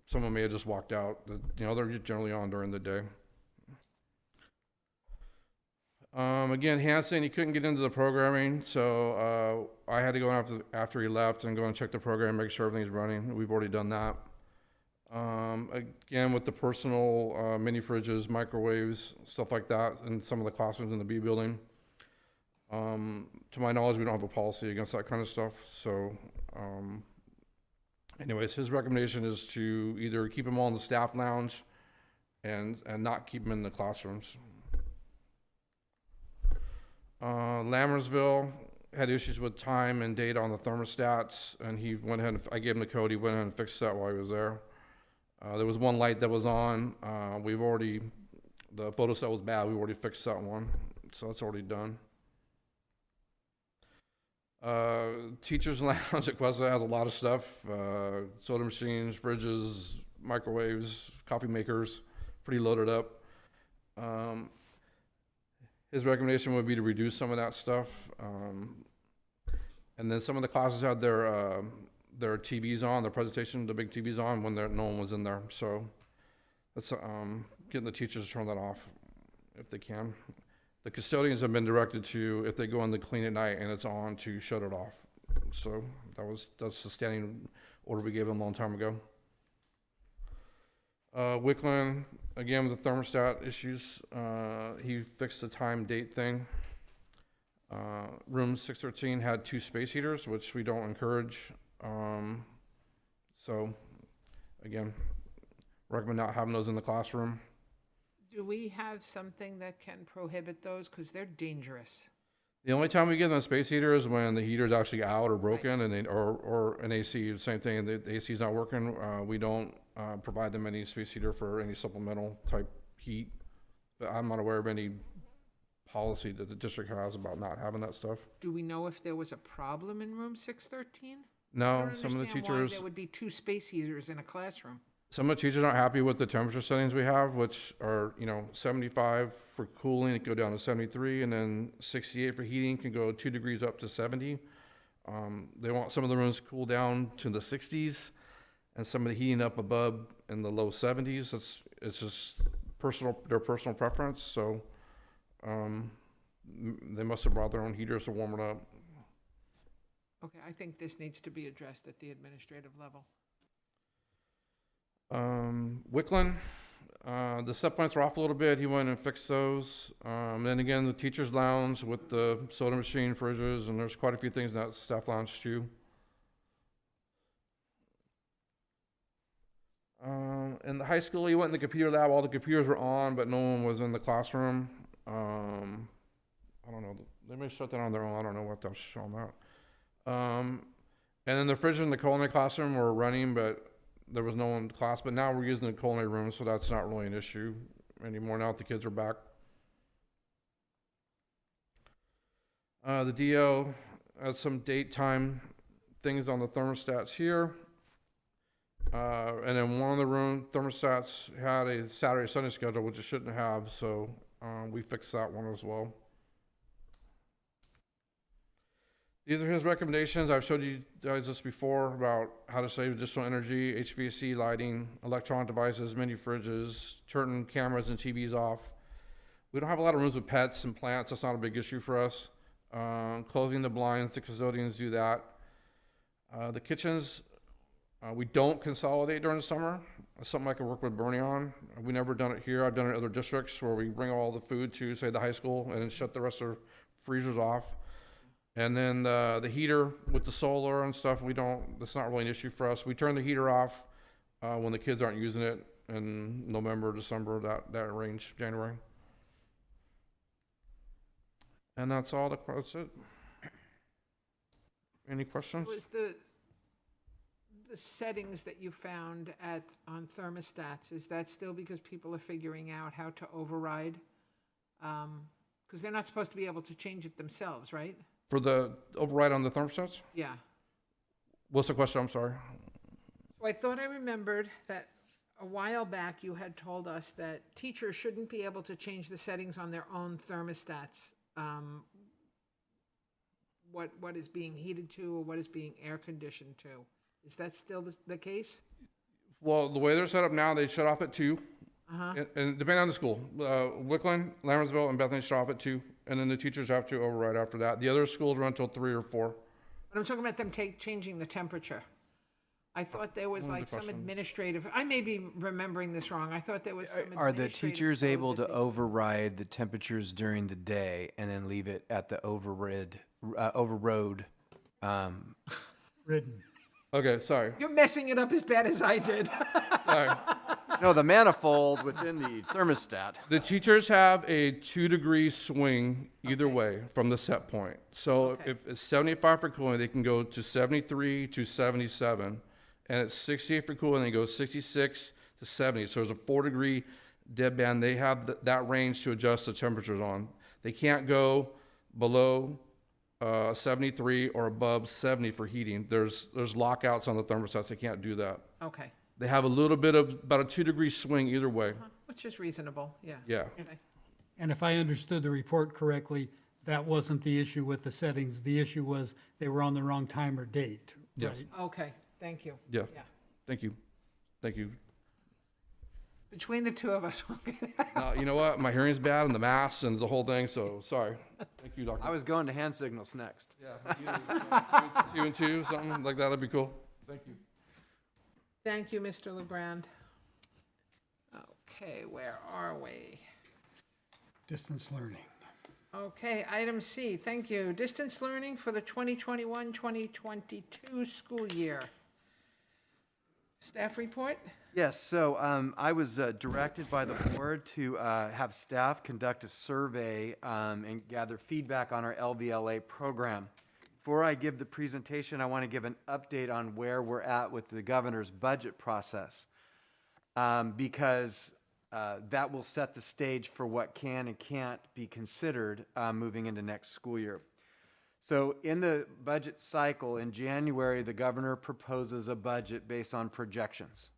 Someone may have just walked out. They're generally on during the day. Again, Hanson, he couldn't get into the programming, so I had to go after he left and go and check the program, make sure everything's running. We've already done that. Again, with the personal mini fridges, microwaves, stuff like that, in some of the classrooms in the B building. To my knowledge, we don't have a policy against that kind of stuff. So, anyways, his recommendation is to either keep them all in the staff lounge and not keep them in the classrooms. Lammersville had issues with time and data on the thermostats, and he went ahead and I gave him the code. He went ahead and fixed that while he was there. There was one light that was on. The photo set was bad. We've already fixed that one, so that's already done. Teachers lounge at Questa has a lot of stuff. Soda machines, fridges, microwaves, coffee makers, pretty loaded up. His recommendation would be to reduce some of that stuff. And then some of the classes had their TVs on, their presentation, the big TVs on when no one was in there. So that's getting the teachers to turn that off if they can. The custodians have been directed to, if they go in to clean at night and it's on, to shut it off. So that's the standing order we gave them a long time ago. Wickland, again with the thermostat issues, he fixed the time date thing. Room 613 had 2 space heaters, which we don't encourage. So again, recommend not having those in the classroom. Do we have something that can prohibit those? Because they're dangerous. The only time we get them a space heater is when the heater's actually out or broken, and or an AC, same thing, the AC's not working. We don't provide them any space heater for any supplemental type heat. But I'm not aware of any policy that the district has about not having that stuff. Do we know if there was a problem in room 613? No, some of the teachers, Why there would be 2 space heaters in a classroom. some of the teachers aren't happy with the temperature settings we have, which are 75 for cooling, it go down to 73, and then 68 for heating, can go 2 degrees up to 70. They want some of the rooms to cool down to the 60s, and some of the heating up above in the low 70s. It's just their personal preference. So they must have brought their own heaters to warm it up. Okay, I think this needs to be addressed at the administrative level. Wickland, the set points are off a little bit. He went and fixed those. Then again, the teacher's lounge with the soda machine, fridges, and there's quite a few things in that staff lounge too. In the high school, he went in the computer lab. All the computers were on, but no one was in the classroom. I don't know. They may shut that on their own. I don't know what that's showing that. And then the fridge in the culinary classroom were running, but there was no one in class. But now we're using the culinary room, so that's not really an issue anymore now that the kids are back. The DO has some date time things on the thermostats here. And then one of the room thermostats had a Saturday Sunday schedule, which it shouldn't have, so we fixed that one as well. These are his recommendations. I've showed you guys this before about how to save additional energy, HVAC, lighting, electronic devices, mini fridges, turning cameras and TVs off. We don't have a lot of rooms with pets and plants. That's not a big issue for us. Closing the blinds, the custodians do that. The kitchens, we don't consolidate during the summer. It's something I can work with Bernie on. We've never done it here. I've done it in other districts where we bring all the food to, say, the high school and then shut the rest of the freezers off. And then the heater with the solar and stuff, that's not really an issue for us. We turn the heater off when the kids aren't using it in November, December, that range, January. And that's all, that's it. Any questions? Was the settings that you found on thermostats, is that still because people are figuring out how to override? Because they're not supposed to be able to change it themselves, right? For the override on the thermostats? Yeah. What's the question? I'm sorry. So I thought I remembered that a while back you had told us that teachers shouldn't be able to change the settings on their own thermostats. What is being heated to or what is being air conditioned to. Is that still the case? Well, the way they're set up now, they shut off at 2. Uh-huh. And depending on the school, Wickland, Lammersville, and Bethany shut off at 2, and then the teachers have to override after that. The other schools run until 3 or 4. But I'm talking about them changing the temperature. I thought there was like some administrative, I may be remembering this wrong. I thought there was some Are the administrative teachers code able that to they- override the temperatures during the day and then leave it at the overrode? Ridden. Okay, sorry. You're messing it up as bad as I did. Sorry. No, the manifold within the thermostat. The teachers have a 2-degree swing either way from the set point. So Okay. if it's 75 for cooling, they can go to 73 to 77. And it's 68 for cooling, they go 66 to 70. So there's a 4-degree dead band. They have that range to adjust the temperatures on. They can't go below 73 or above 70 for heating. There's lockouts on the thermostats. They can't do that. Okay, They have a little bit of about a 2-degree swing either way. which is reasonable, yeah. Yeah. Okay. And if I understood the report correctly, that wasn't the issue with the settings. The issue was they were on the wrong time or date, Yes. right? Okay, thank you. Yeah. Yeah. Thank you. Thank you. Between the two of us, we'll get it. You know what? My hearing's bad and the mask and the whole thing, so sorry. Thank you, Doctor. I was going to hand signals next. Yeah. 2 and 2, something like that. That'd be cool. Thank you. Thank you, Mr. Legrand. Okay, where are we? Distance learning. Okay, item C, thank you. Distance learning for the 2021-2022 school year. Staff report? Yes, so I was directed by the board to have staff conduct a survey and gather feedback on our LVLA program. Before I give the presentation, I want to give an update on where we're at with the governor's budget process, because that will set the stage for what can and can't be considered moving into next school year. So in the budget cycle, in January, the governor proposes a budget based on projections.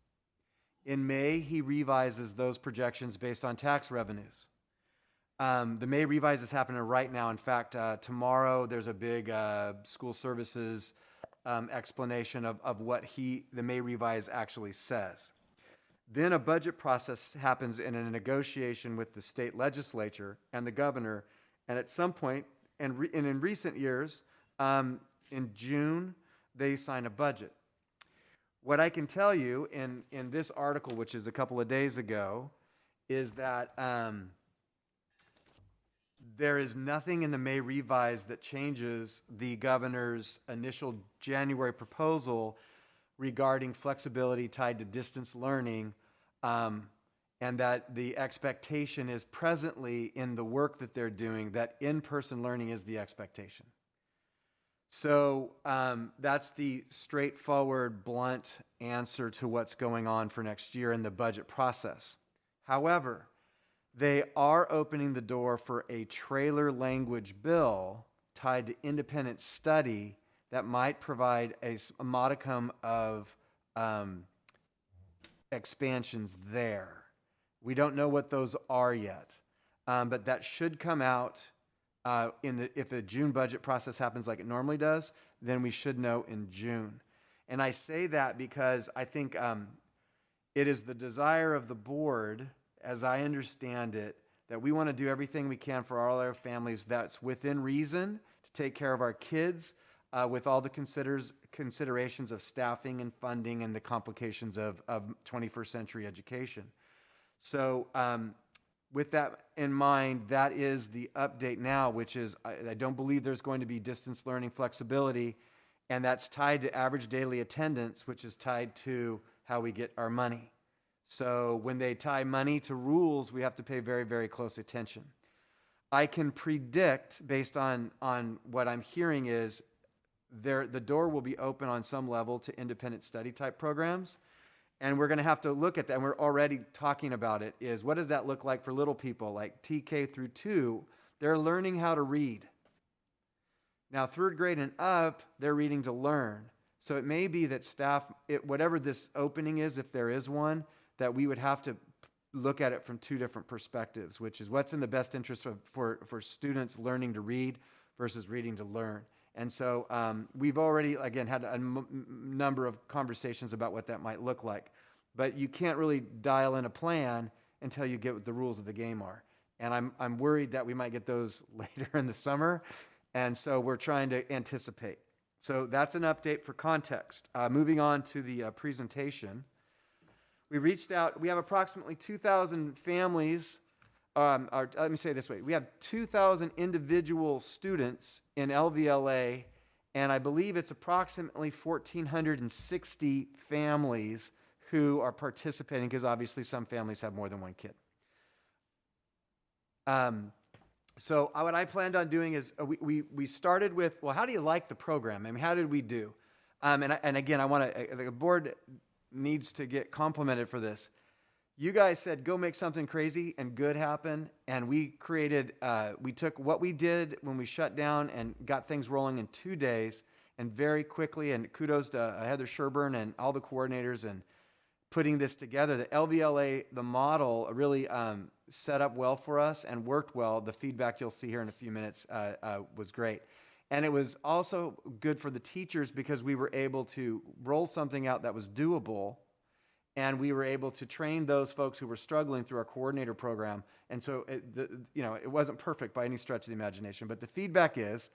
In May, he revises those projections based on tax revenues. The May revise is happening right now. In fact, tomorrow there's a big school services explanation of what the May revise actually says. Then a budget process happens in a negotiation with the state legislature and the governor, And at some point, and in recent years, in June, they sign a budget. What I can tell you in this article, which is a couple of days ago, is that there is nothing in the May revise that changes the governor's initial January proposal regarding flexibility tied to distance learning, and that the expectation is presently in the work that they're doing that in-person learning is the expectation. So that's the straightforward, blunt answer to what's going on for next year in the budget process. However, they are opening the door for a trailer language bill tied to independent study that might provide a modicum of expansions there. We don't know what those are yet, but that should come out if the June budget process happens like it normally does, then we should know in June. And I say that because I think it is the desire of the board, as I understand it, that we want to do everything we can for all our families that's within reason to take care of our kids with all the considerations of staffing and funding and the complications of 21st century education. So with that in mind, that is the update now, which is I don't believe there's going to be distance learning flexibility, and that's tied to average daily attendance, which is tied to how we get our money. So when they tie money to rules, we have to pay very, very close attention. I can predict, based on what I'm hearing, is the door will be open on some level to independent study type programs. And we're going to have to look at that, and we're already talking about it, is what does that look like for little people like TK through 2? They're learning how to read. Now, 3rd grade and up, they're reading to learn. So it may be that staff, whatever this opening is, if there is one, that we would have to look at it from 2 different perspectives, which is what's in the best interest for students learning to read versus reading to learn. And so we've already, again, had a number of conversations about what that might look like. But you can't really dial in a plan until you get what the rules of the game are. And I'm worried that we might get those later in the summer. And so we're trying to anticipate. So that's an update for context. Moving on to the presentation. We reached out, we have approximately 2,000 families. Let me say it this way. We have 2,000 individual students in LVLA, and I believe it's approximately 1,460 families who are participating, because obviously some families have more than one kid. So what I planned on doing is we started with, well, how do you like the program? I mean, how did we do? And again, the board needs to get complimented for this. You guys said, go make something crazy and good happen. And we took what we did when we shut down and got things rolling in 2 days, and very quickly, and kudos to Heather Sherburne and all the coordinators and putting this together. The LVLA, the model really set up well for us and worked well. The feedback you'll see here in a few minutes was great. And it was also good for the teachers because we were able to roll something out that was doable, and we were able to train those folks who were struggling through our coordinator program. And so, it wasn't perfect by any stretch of the imagination, but the feedback is,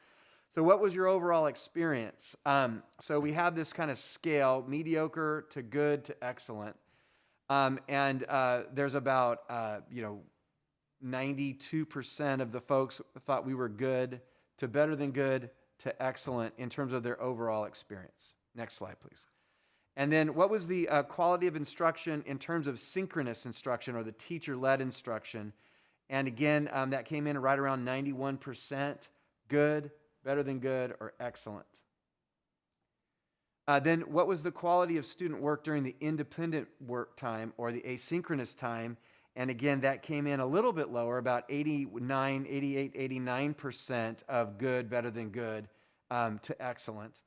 so what was your overall experience? So we have this kind of scale, mediocre to good to excellent. And there's about, 92% of the folks thought we were good to better than good to excellent in terms of their overall experience. Next slide, please. And then what was the quality of instruction in terms of synchronous instruction or the teacher-led instruction? And again, that came in right around 91%, good, better than good, or excellent. Then what was the quality of student work during the independent work time or the asynchronous time? And again, that came in a little bit lower, about 89, 88, 89% of good, better than good, to excellent.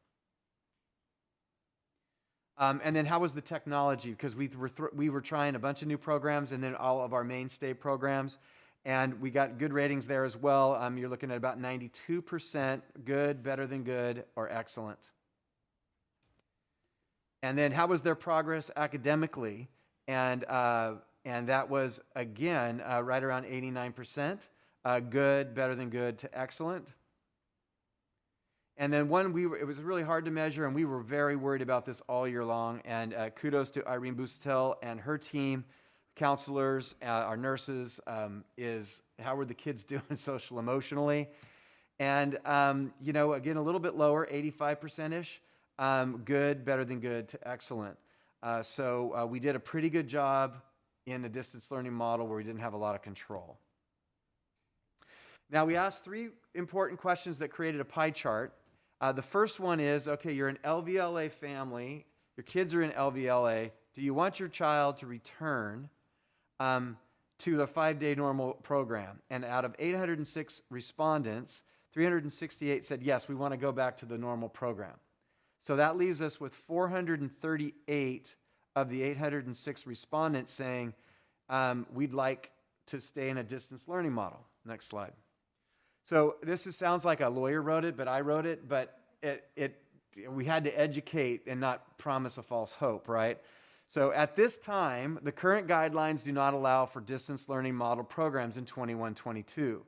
And then how was the technology? Because we were trying a bunch of new programs and then all of our mainstay programs, and we got good ratings there as well. You're looking at about 92% good, better than good, or excellent. And then how was their progress academically? And that was, again, right around 89%. good, better than good, to excellent. And then it was really hard to measure, and we were very worried about this all year long. And kudos to Irene Busatel and her team, counselors, our nurses, is how were the kids doing social emotionally? And, again, a little bit lower, 85%-ish, good, better than good, to excellent. So we did a pretty good job in a distance learning model where we didn't have a lot of control. Now, we asked 3 important questions that created a pie chart. The first one is, okay, you're an LVLA family, your kids are in LVLA, do you want your child to return to the 5-day normal program? And out of 806 respondents, 368 said, yes, we want to go back to the normal program. So that leaves us with 438 of the 806 respondents saying, we'd like to stay in a distance learning model. Next slide. So sounds like a lawyer wrote it, but I wrote it, but we had to educate and not promise a false hope, right? So at this time, the current guidelines do not allow for distance learning model programs in 21-22.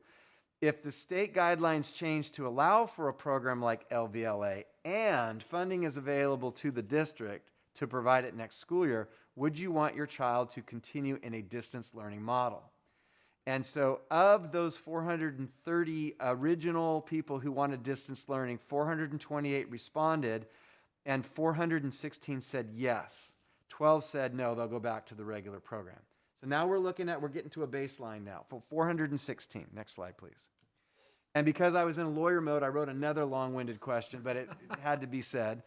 If the state guidelines change to allow for a program like LVLA and funding is available to the district to provide it next school year, would you want your child to continue in a distance learning model? And so of those 430 original people who wanted distance learning, 428 responded and 416 said yes. 12 said no, they'll go back to the regular program. So now we're getting to a baseline now for 416. Next slide, please. And because I was in lawyer mode, I wrote another long-winded question, but it had to be said.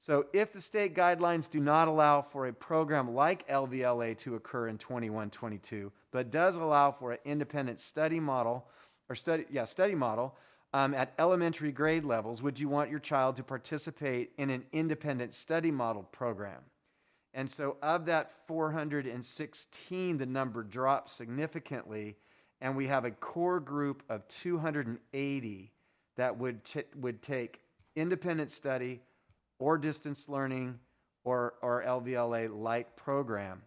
So if the state guidelines do not allow for a program like LVLA to occur in 21-22, but does allow for an independent study model, at elementary grade levels, would you want your child to participate in an independent study model program? And so of that 416, the number dropped significantly, and we have a core group of 280 that would take independent study or distance learning or LVLA-like program.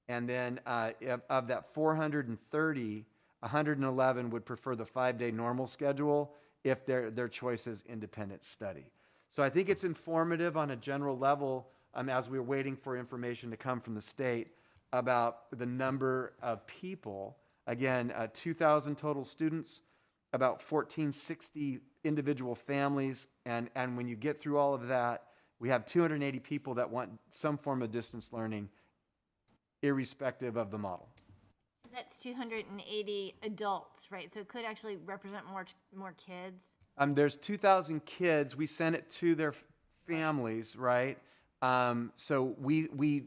And then of that 430, 111 would prefer the 5-day normal schedule if their choice is independent study. So I think it's informative on a general level as we're waiting for information to come from the state about the number of people. Again, 2,000 total students, about 1,460 individual families, and when you get through all of that, we have 280 people that want some form of distance learning, irrespective of the model. That's 280 adults, right? So it could actually represent more kids. There's 2,000 kids. We sent it to their families, right? So we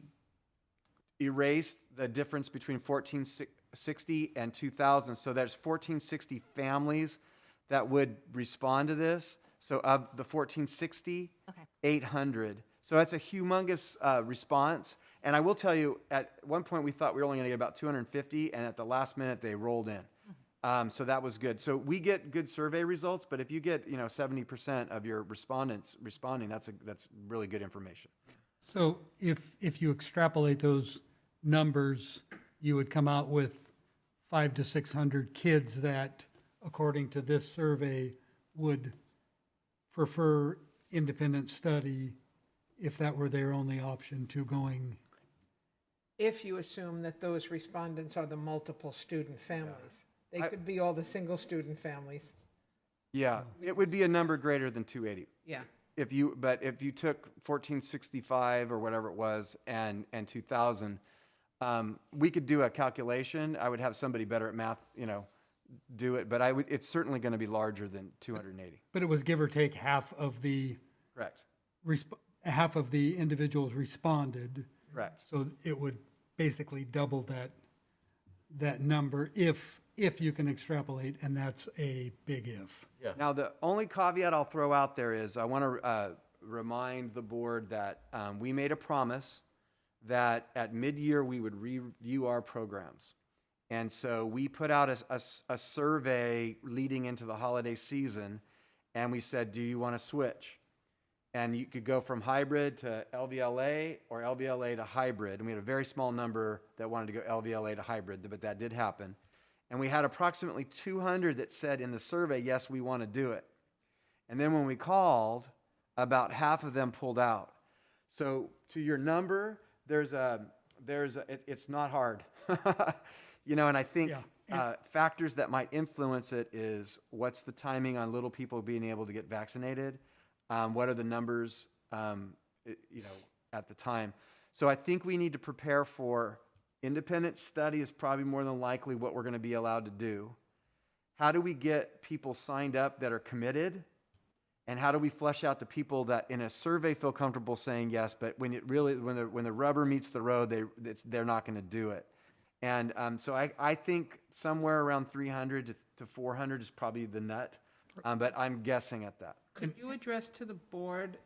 erased the difference between 1,460 and 2,000. So there's 1,460 families that would respond to this. So of the 1,460, 800. So that's a humongous response. And I will tell you, at one point we thought we were only going to get about 250, and at the last minute they rolled in. So that was good. So we get good survey results, but if you get 70% of your respondents responding, that's really good information. So if you extrapolate those numbers, you would come out with 500 to 600 kids that, according to this survey, would prefer independent study if that were their only option to going. If you assume that those respondents are the multiple student families. They could be all the single student families. Yeah, it would be a number greater than 280. Yeah. If you took 1465 or whatever it was and 2000, we could do a calculation. I would have somebody better at math, do it, but it's certainly going to be larger than 280. But it was give or take half of the. Correct. Half of the individuals responded. Correct. So it would basically double that number if you can extrapolate, and that's a big if. Yeah. Now, the only caveat I'll throw out there is I want to remind the board that we made a promise that at mid-year we would review our programs. And so we put out a survey leading into the holiday season, and we said, do you want to switch? And you could go from hybrid to LVLA or LVLA to hybrid. And we had a very small number that wanted to go LVLA to hybrid, but that did happen. And we had approximately 200 that said in the survey, yes, we want to do it. And then when we called, about half of them pulled out. So to your number, it's not hard. You know, and I think factors that might influence it is what's the timing on little people being able to get vaccinated? What are the numbers, at the time? So I think we need to prepare for independent study is probably more than likely what we're going to be allowed to do. How do we get people signed up that are committed? And how do we flesh out the people that in a survey feel comfortable saying yes, but when the rubber meets the road, they're not going to do it. And so I think somewhere around 300 to 400 is probably the nut, but I'm guessing at that. Could you address to the board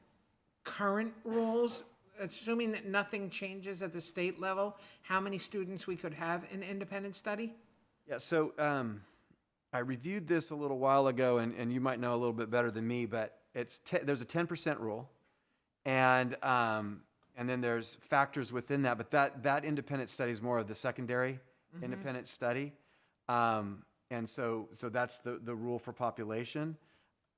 current rules, assuming that nothing changes at the state level, how many students we could have in independent study? Yeah, so I reviewed this a little while ago, and you might know a little bit better than me, but there's a 10% rule, and then there's factors within that, but that independent study is more of the secondary independent study, and so that's the rule for population.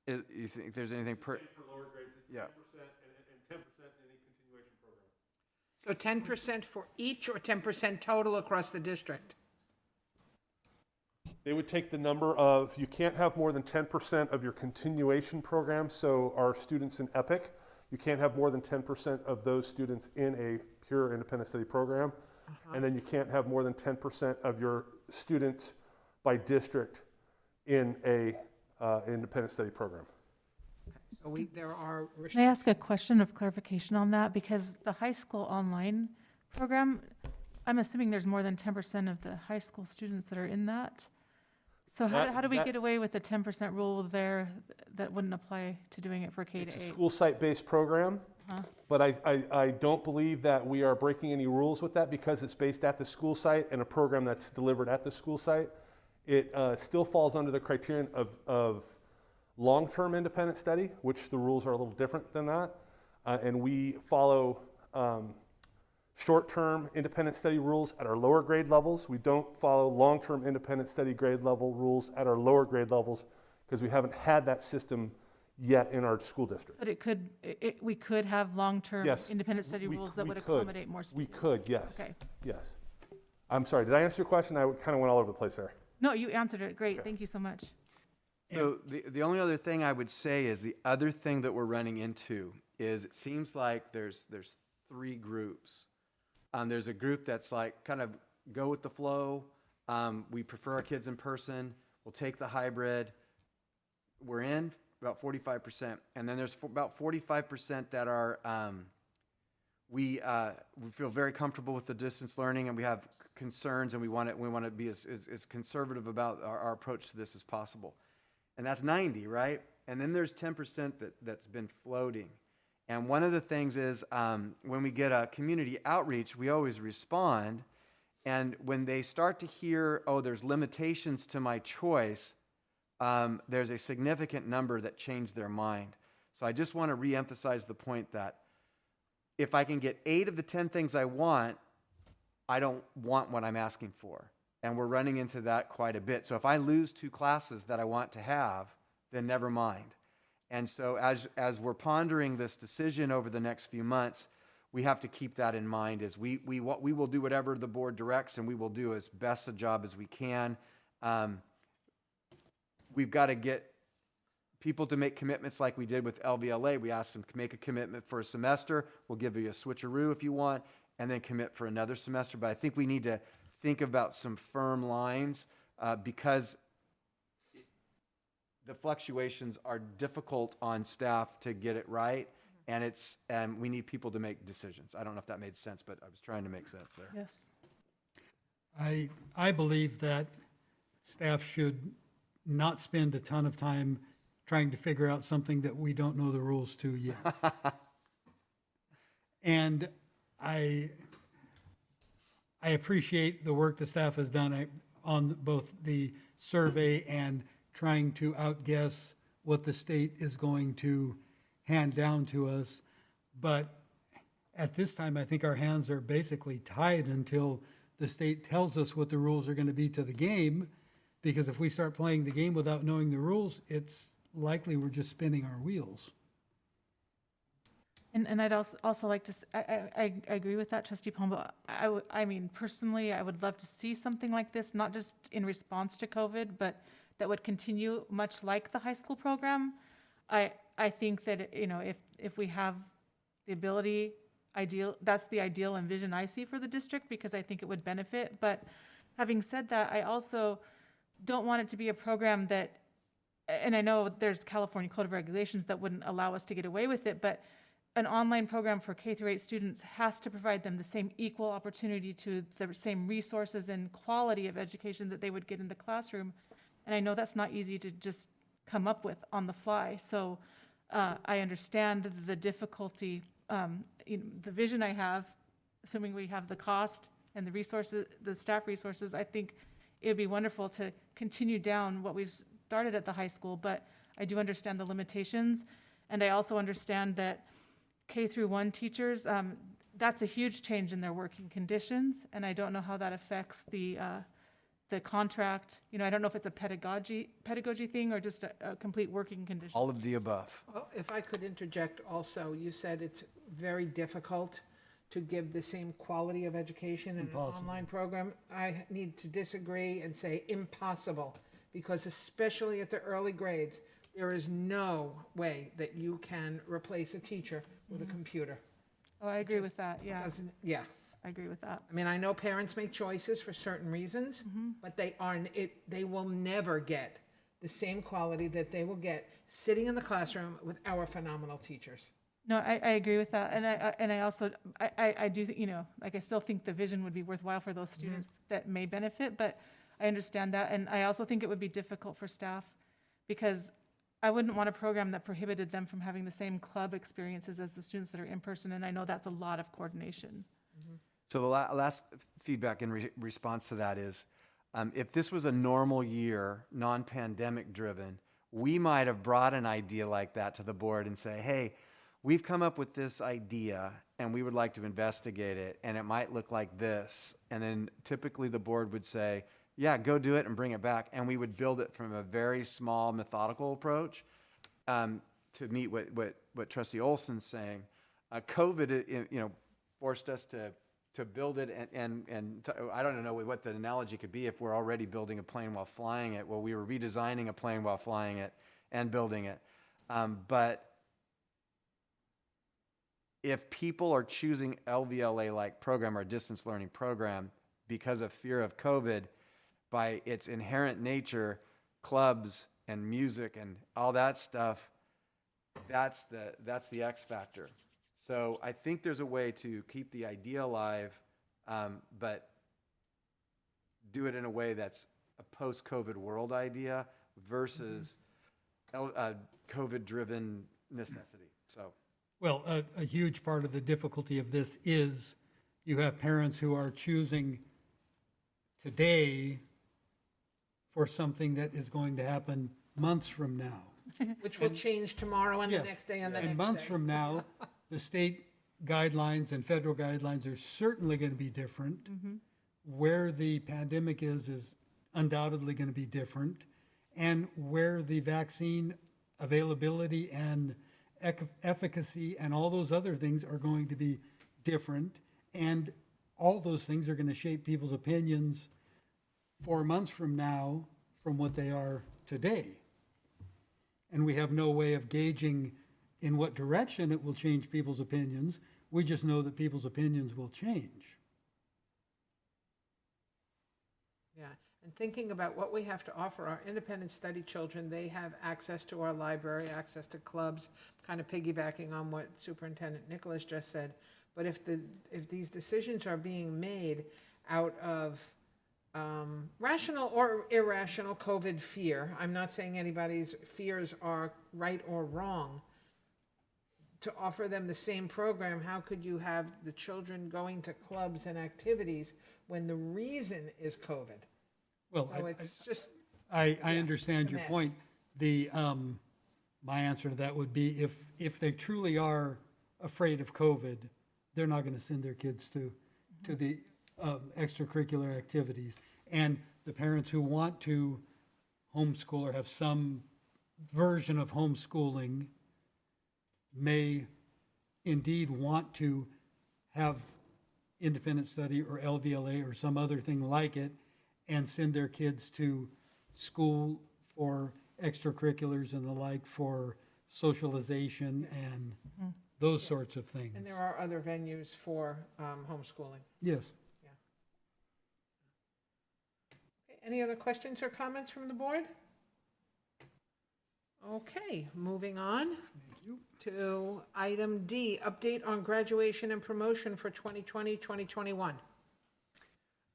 You think there's anything For lower grades, it's 10% and 10% in any continuation program. So 10% for each or 10% total across the district? They would take the number of, you can't have more than 10% of your continuation program, so our students in EPIC, you can't have more than 10% of those students in a pure independent study program, and then you can't have more than 10% of your students by district in a independent study program. So there are Can I ask a question of clarification on that? Because the high school online program, I'm assuming there's more than 10% of the high school students that are in that. So how do we get away with the 10% rule there that wouldn't apply to doing it for K It's to a 8? school site-based program, but I don't believe that we are breaking any rules with that because it's based at the school site and a program that's delivered at the school site. It still falls under the criterion of long-term independent study, which the rules are a little different than that. And we follow short-term independent study rules at our lower grade levels. We don't follow long-term independent study grade level rules at our lower grade levels because we haven't had that system yet in our school district. But we could have long-term Yes, independent study rules that would we could. accommodate more We students. could, yes. Okay. Yes. I'm sorry, did I answer your question? I kind of went all over the place there. No, you answered it. Great. Okay. Thank you so much. So the only other thing I would say is the other thing that we're running into is it seems like there's three groups. There's a group that's like kind of go with the flow. We prefer our kids in person. We'll take the hybrid. We're in about 45%, and then there's about 45% that are we feel very comfortable with the distance learning, and we have concerns, and we want to be as conservative about our approach to this as possible. And that's 90, right? And then there's 10% that's been floating. And one of the things is when we get a community outreach, we always respond. And when they start to hear, oh, there's limitations to my choice, there's a significant number that change their mind. So I just want to reemphasize the point that if I can get 8 of the 10 things I want, I don't want what I'm asking for. And we're running into that quite a bit. So if I lose 2 classes that I want to have, then never mind. And so as we're pondering this decision over the next few months, we have to keep that in mind as we will do whatever the board directs, and we will do as best a job as we can. We've got to get people to make commitments like we did with LVLA. We asked them to make a commitment for a semester. We'll give you a switcheroo if you want, and then commit for another semester. But I think we need to think about some firm lines because the fluctuations are difficult on staff to get it right, and we need people to make decisions. I don't know if that made sense, but I was trying to make sense there. Yes. I believe that staff should not spend a ton of time trying to figure out something that we don't know the rules to yet. And I appreciate the work the staff has done on both the survey and trying to outguess what the state is going to hand down to us. But at this time, I think our hands are basically tied until the state tells us what the rules are going to be to the game. Because if we start playing the game without knowing the rules, it's likely we're just spinning our wheels. And I'd also like to, I agree with that, Trustee Pombo. I mean, personally, I would love to see something like this, not just in response to COVID, but that would continue much like the high school program. I think that, you know, if we have the ability, that's the ideal and vision I see for the district, because I think it would benefit. But having said that, I also don't want it to be a program that, and I know there's California Code of Regulations that wouldn't allow us to get away with it, but an online program for K-8 students has to provide them the same equal opportunity to the same resources and quality of education that they would get in the classroom. And I know that's not easy to just come up with on the fly. So I understand the difficulty, the vision I have, assuming we have the cost and the resources, the staff resources. I think it would be wonderful to continue down what we've started at the high school, but I do understand the limitations. And I also understand that K-1 teachers, that's a huge change in their working conditions, and I don't know how that affects the contract. You know, I don't know if it's a pedagogy thing or just a complete working condition. All of the above. Well, if I could interject also, you said it's very difficult to give the same quality of education in an online program. I need to disagree and say impossible, because especially at the early grades, there is no way that you can replace a teacher with a computer. Oh, I agree with that, yeah. Yeah. I agree with that. I mean, I know parents make choices for certain reasons, but they will never get the same quality that they will get sitting in the classroom with our phenomenal teachers. No, I agree with that, and I also do you know, like, I still think the vision would be worthwhile for those students that may benefit, but I understand that, and I also think it would be difficult for staff, because I wouldn't want a program that prohibited them from having the same club experiences as the students that are in person, and I know that's a lot of coordination. So the last feedback in response to that is, if this was a normal year, non-pandemic driven, we might have brought an idea like that to the board and say, hey, we've come up with this idea and we would like to investigate it, and it might look like this. And then typically the board would say, yeah, go do it and bring it back. And we would build it from a very small methodical approach to meet what Trustee Olsen's saying. COVID, forced us to build it and I don't know what the analogy could be if we're already building a plane while flying it. Well, we were redesigning a plane while flying it and building it. But if people are choosing LVLA-like program or distance learning program because of fear of COVID, by its inherent nature, clubs and music and all that stuff, that's the X factor. So I think there's a way to keep the idea alive, but do it in a way that's a post-COVID world idea versus COVID-driven necessity. So, Well, a huge part of the difficulty of this is you have parents who are choosing today for something that is going to happen months from now. Which will change tomorrow and the Yes, next day and the next day. and months from now, the state guidelines and federal guidelines are certainly going to be different. Where the pandemic is undoubtedly going to be different. And where the vaccine availability and efficacy and all those other things are going to be different. And all those things are going to shape people's opinions 4 months from now from what they are today. And we have no way of gauging in what direction it will change people's opinions. We just know that people's opinions will change. Yeah, and thinking about what we have to offer our independent study children, they have access to our library, access to clubs, kind of piggybacking on what Superintendent Nicholas just said. But if these decisions are being made out of rational or irrational COVID fear, I'm not saying anybody's fears are right or wrong, to offer them the same program, how could you have the children going to clubs and activities when the reason is COVID? Well, So it's just, I understand it's a your mess. point. The, my answer to that would be if they truly are afraid of COVID, they're not going to send their kids to the extracurricular activities. And the parents who want to homeschool or have some version of homeschooling may indeed want to have independent study or LVLA or some other thing like it and send their kids to school for extracurriculars and the like for socialization and those sorts of things. And there are other venues for homeschooling. Yes. Okay, any other questions or comments from the board? Okay, moving on to item D, update on graduation and promotion for 2020-2021.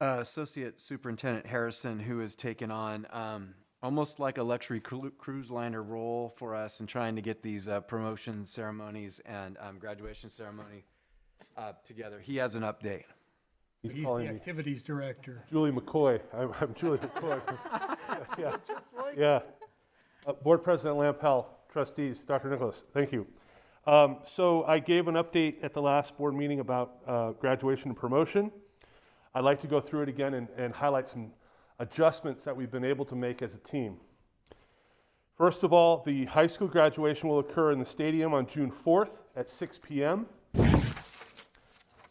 Associate Superintendent Harrison, who has taken on almost like a luxury cruise liner role for us in trying to get these promotion ceremonies and graduation ceremony together. He has an update. He's He's calling the me activities director. Julie McCoy. I'm Julie McCoy. Yeah. Yeah. Board President Lampel, trustees, Dr. Nicholas, thank you. So I gave an update at the last board meeting about graduation and promotion. I'd like to go through it again and highlight some adjustments that we've been able to make as a team. First of all, the high school graduation will occur in the stadium on June 4th at 6 p.m.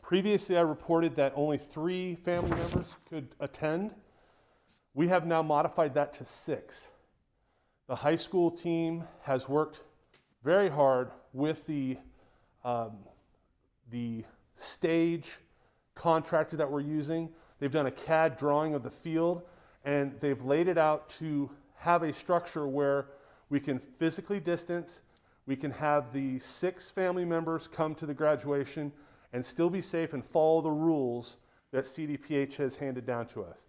Previously, I reported that only 3 family members could attend. We have now modified that to 6. The high school team has worked very hard with the stage contractor that we're using. They've done a CAD drawing of the field, and they've laid it out to have a structure where we can physically distance, we can have the 6 family members come to the graduation and still be safe and follow the rules that CDPH has handed down to us.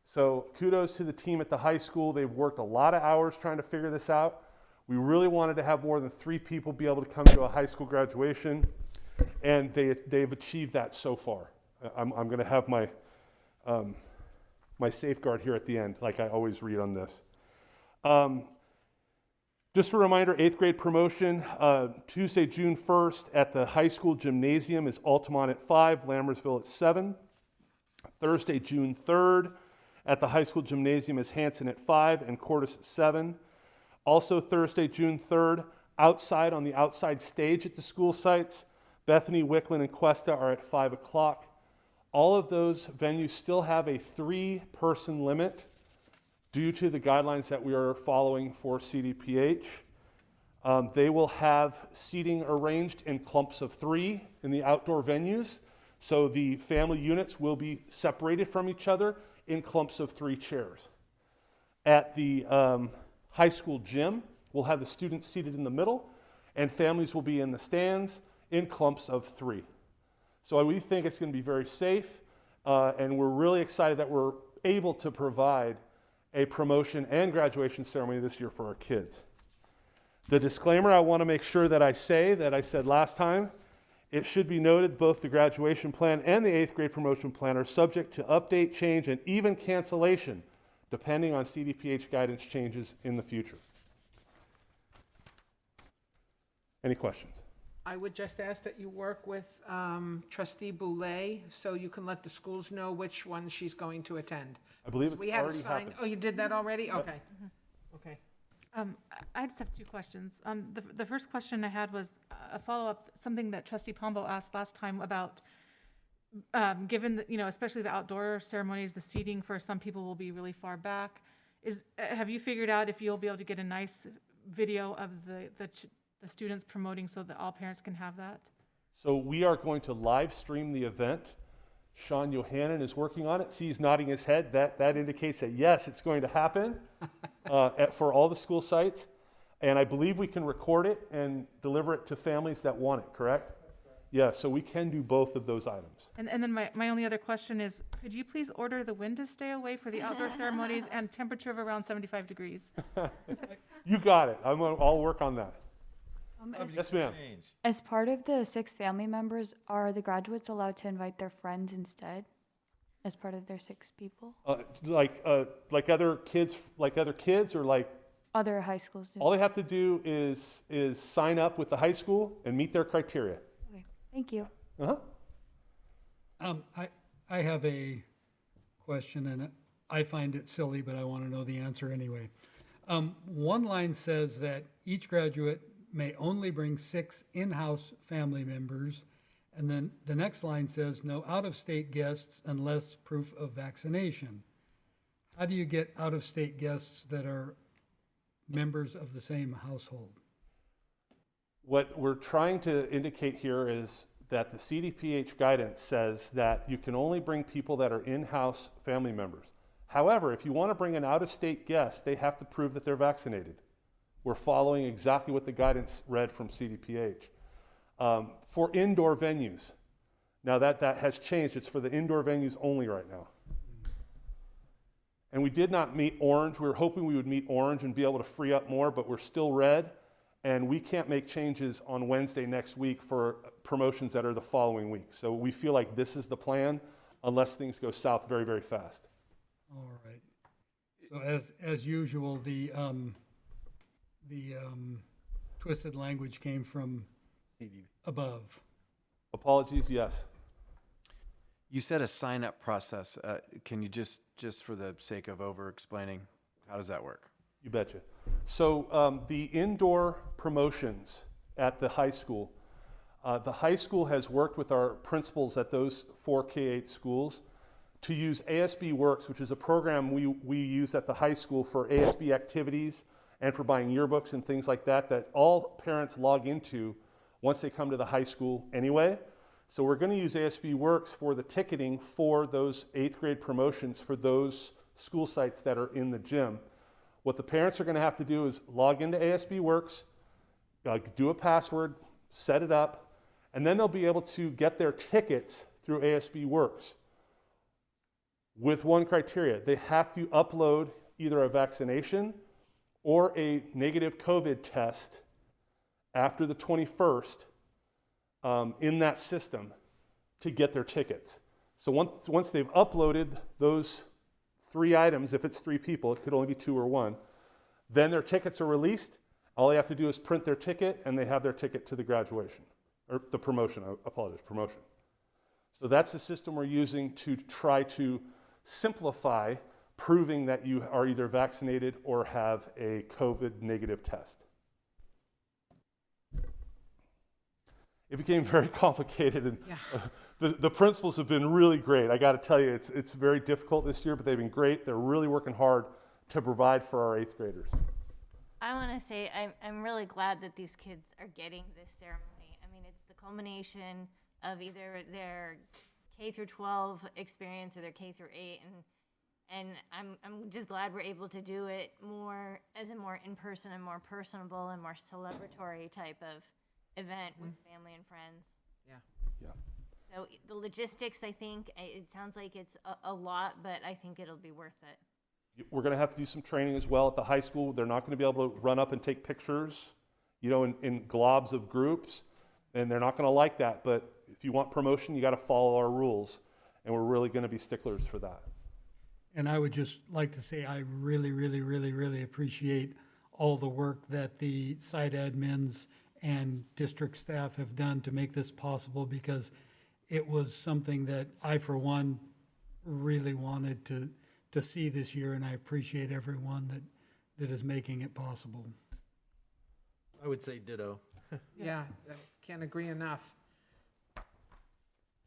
So kudos to the team at the high school. They've worked a lot of hours trying to figure this out. We really wanted to have more than 3 people be able to come to a high school graduation, and they've achieved that so far. I'm going to have my my safeguard here at the end, like I always read on this. Just a reminder, 8th grade promotion, Tuesday, June 1st at the high school gymnasium is Altamont at 5, Lammersville at 7. Thursday, June 3rd at the high school gymnasium is Hanson at 5 and Cordis at 7. Also Thursday, June 3rd, outside on the outside stage at the school sites, Bethany, Wickland, and Cuesta are at 5 o'clock. All of those venues still have a 3-person limit due to the guidelines that we are following for CDPH. They will have seating arranged in clumps of 3 in the outdoor venues. So the family units will be separated from each other in clumps of 3 chairs. At the high school gym, we'll have the students seated in the middle, and families will be in the stands in clumps of 3. So we think it's going to be very safe, and we're really excited that we're able to provide a promotion and graduation ceremony this year for our kids. The disclaimer I want to make sure that I say, that I said last time, it should be noted both the graduation plan and the 8th grade promotion plan are subject to update, change, and even cancellation, depending on CDPH guidance changes in the future. Any questions? I would just ask that you work with Trustee Boulay so you can let the schools know which one she's going to attend. I believe it's We had a already sign. happened. Oh, you did that already? Okay. Okay. I just have 2 questions. The first question I had was a follow-up, something that Trustee Pombo asked last time about, given that, especially the outdoor ceremonies, the seating for some people will be really far back. Have you figured out if you'll be able to get a nice video of the students promoting so that all parents can have that? So we are going to live stream the event. Sean Yohannan is working on it. See, he's nodding his head. That indicates that yes, it's going to happen for all the school sites. And I believe we can record it and deliver it to families that want it, correct? Yeah, so we can do both of those items. And then my only other question is, could you please order the wind to stay away for the outdoor ceremonies and temperature of around 75 degrees? You got it. I'll work on that. Yes, ma'am. As part of the 6 family members, are the graduates allowed to invite their friends instead? As part of their 6 people? Like other kids, or like Other high school students? all they have to do is sign up with the high school and meet their criteria. Okay, thank you. I have a question, and I find it silly, but I want to know the answer anyway. One line says that each graduate may only bring 6 in-house family members. And then the next line says no out-of-state guests unless proof of vaccination. How do you get out-of-state guests that are members of the same household? What we're trying to indicate here is that the CDPH guidance says that you can only bring people that are in-house family members. However, if you want to bring an out-of-state guest, they have to prove that they're vaccinated. We're following exactly what the guidance read from CDPH. For indoor venues, now that has changed. It's for the indoor venues only right now. And we did not meet orange. We were hoping we would meet orange and be able to free up more, but we're still red. And we can't make changes on Wednesday next week for promotions that are the following week. So we feel like this is the plan unless things go south very, very fast. All right. So as usual, the twisted language came from above. Apologies, yes. You said a sign-up process. Can you just for the sake of over-explaining, how does that work? You betcha. So the indoor promotions at the high school has worked with our principals at those 4 K-8 schools to use ASB Works, which is a program we use at the high school for ASB activities and for buying yearbooks and things like that, that all parents log into once they come to the high school anyway. So we're going to use ASB Works for the ticketing for those 8th grade promotions for those school sites that are in the gym. What the parents are going to have to do is log into ASB Works, do a password, set it up, and then they'll be able to get their tickets through ASB Works with one criteria. They have to upload either a vaccination or a negative COVID test after the 21st in that system to get their tickets. So once they've uploaded those 3 items, if it's 3 people, it could only be 2 or 1, then their tickets are released. All they have to do is print their ticket and they have their ticket to the graduation, or the promotion, I apologize, promotion. So that's the system we're using to try to simplify proving that you are either vaccinated or have a COVID negative test. It became very complicated, and the principals have been really great. I got to tell you, it's very difficult this year, but they've been great. They're really working hard to provide for our 8th graders. I want to say I'm really glad that these kids are getting this ceremony. I mean, it's the culmination of either their K through 12 experience or their K through 8, and I'm just glad we're able to do it more as a more in-person and more personable and more celebratory type of event with family and friends. Yeah. So the logistics, I think, it sounds like it's a lot, but I think it'll be worth it. We're going to have to do some training as well at the high school. They're not going to be able to run up and take pictures, in globs of groups, and they're not going to like that. But if you want promotion, you got to follow our rules, and we're really going to be sticklers for that. And I would just like to say I really, really, really, really appreciate all the work that the site admins and district staff have done to make this possible, because it was something that I, for one, really wanted to see this year, and I appreciate everyone that is making it possible. I would say ditto. Yeah, I can't agree enough.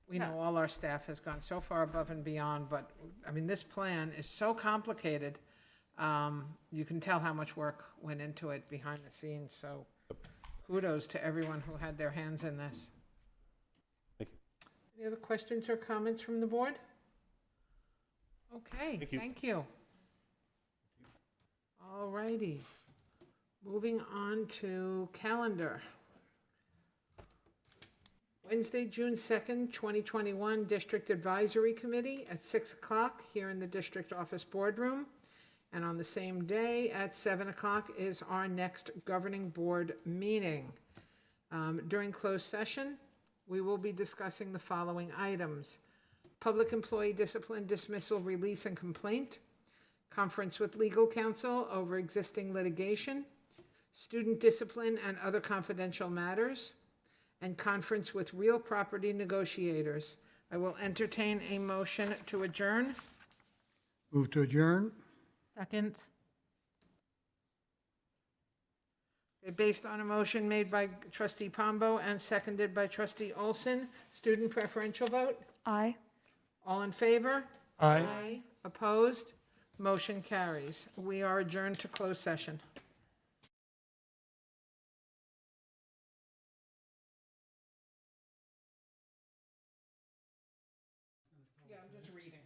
We know all our staff has gone so far above and beyond, but, I mean, this plan is so complicated. You can tell how much work went into it behind the scenes, so kudos to everyone who had their hands in this. Thank you. Any other questions or comments from the board? Okay, thank you. All righty. Moving on to calendar. Wednesday, June 2nd, 2021, District Advisory Committee at 6 o'clock here in the District Office Boardroom. And on the same day at 7 o'clock is our next Governing Board meeting. During closed session, we will be discussing the following items: public employee discipline, dismissal, release, and complaint, conference with legal counsel over existing litigation, student discipline and other confidential matters, and conference with real property negotiators. I will entertain a motion to adjourn. Move to adjourn. Second. Okay, based on a motion made by Trustee Pombo and seconded by Trustee Olsen, student preferential vote? Aye. All in favor? Aye. Opposed? Motion carries. We are adjourned to closed session. Yeah, I'm just reading.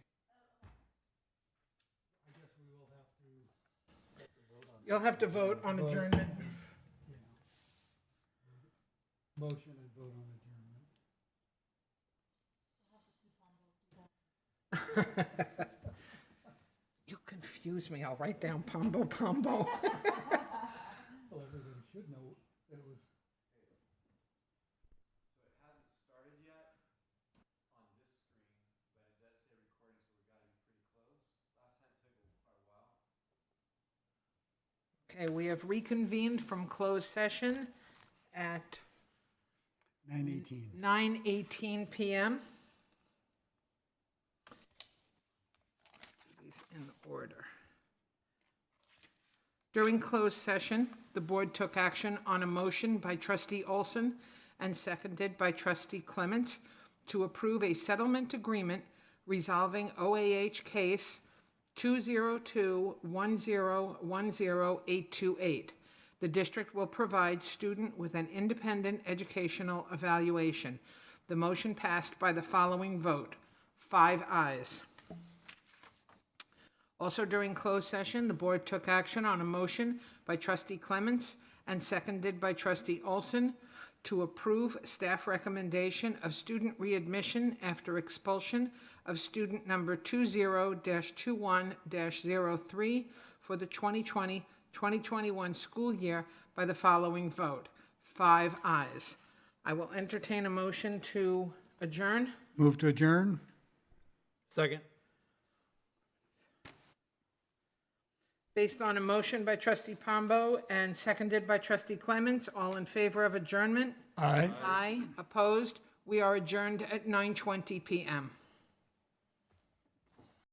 You'll have to vote on adjournment. Motion and vote on adjournment. You'll confuse me. I'll write down Pombo Pombo. Well, everybody should know that it was. So it hasn't started yet on this screen, but it does say recording, so we've got to be pretty close. Last time it took a while. Okay, we have reconvened from closed session at 9:18. 9:18 PM. These in order. During closed session, the board took action on a motion by Trustee Olsen and seconded by Trustee Clements to approve a settlement agreement resolving OAH case 202-1010828. The district will provide student with an independent educational evaluation. The motion passed by the following vote, 5 ayes. Also during closed session, the board took action on a motion by Trustee Clements and seconded by Trustee Olsen to approve staff recommendation of student readmission after expulsion of student number 20-21-03 for the 2020-2021 school year by the following vote, 5 ayes. I will entertain a motion to adjourn. Move to adjourn? Second. Based on a motion by Trustee Pombo and seconded by Trustee Clements, all in favor of adjournment? Aye. Aye. Opposed? We are adjourned at 9:20 PM.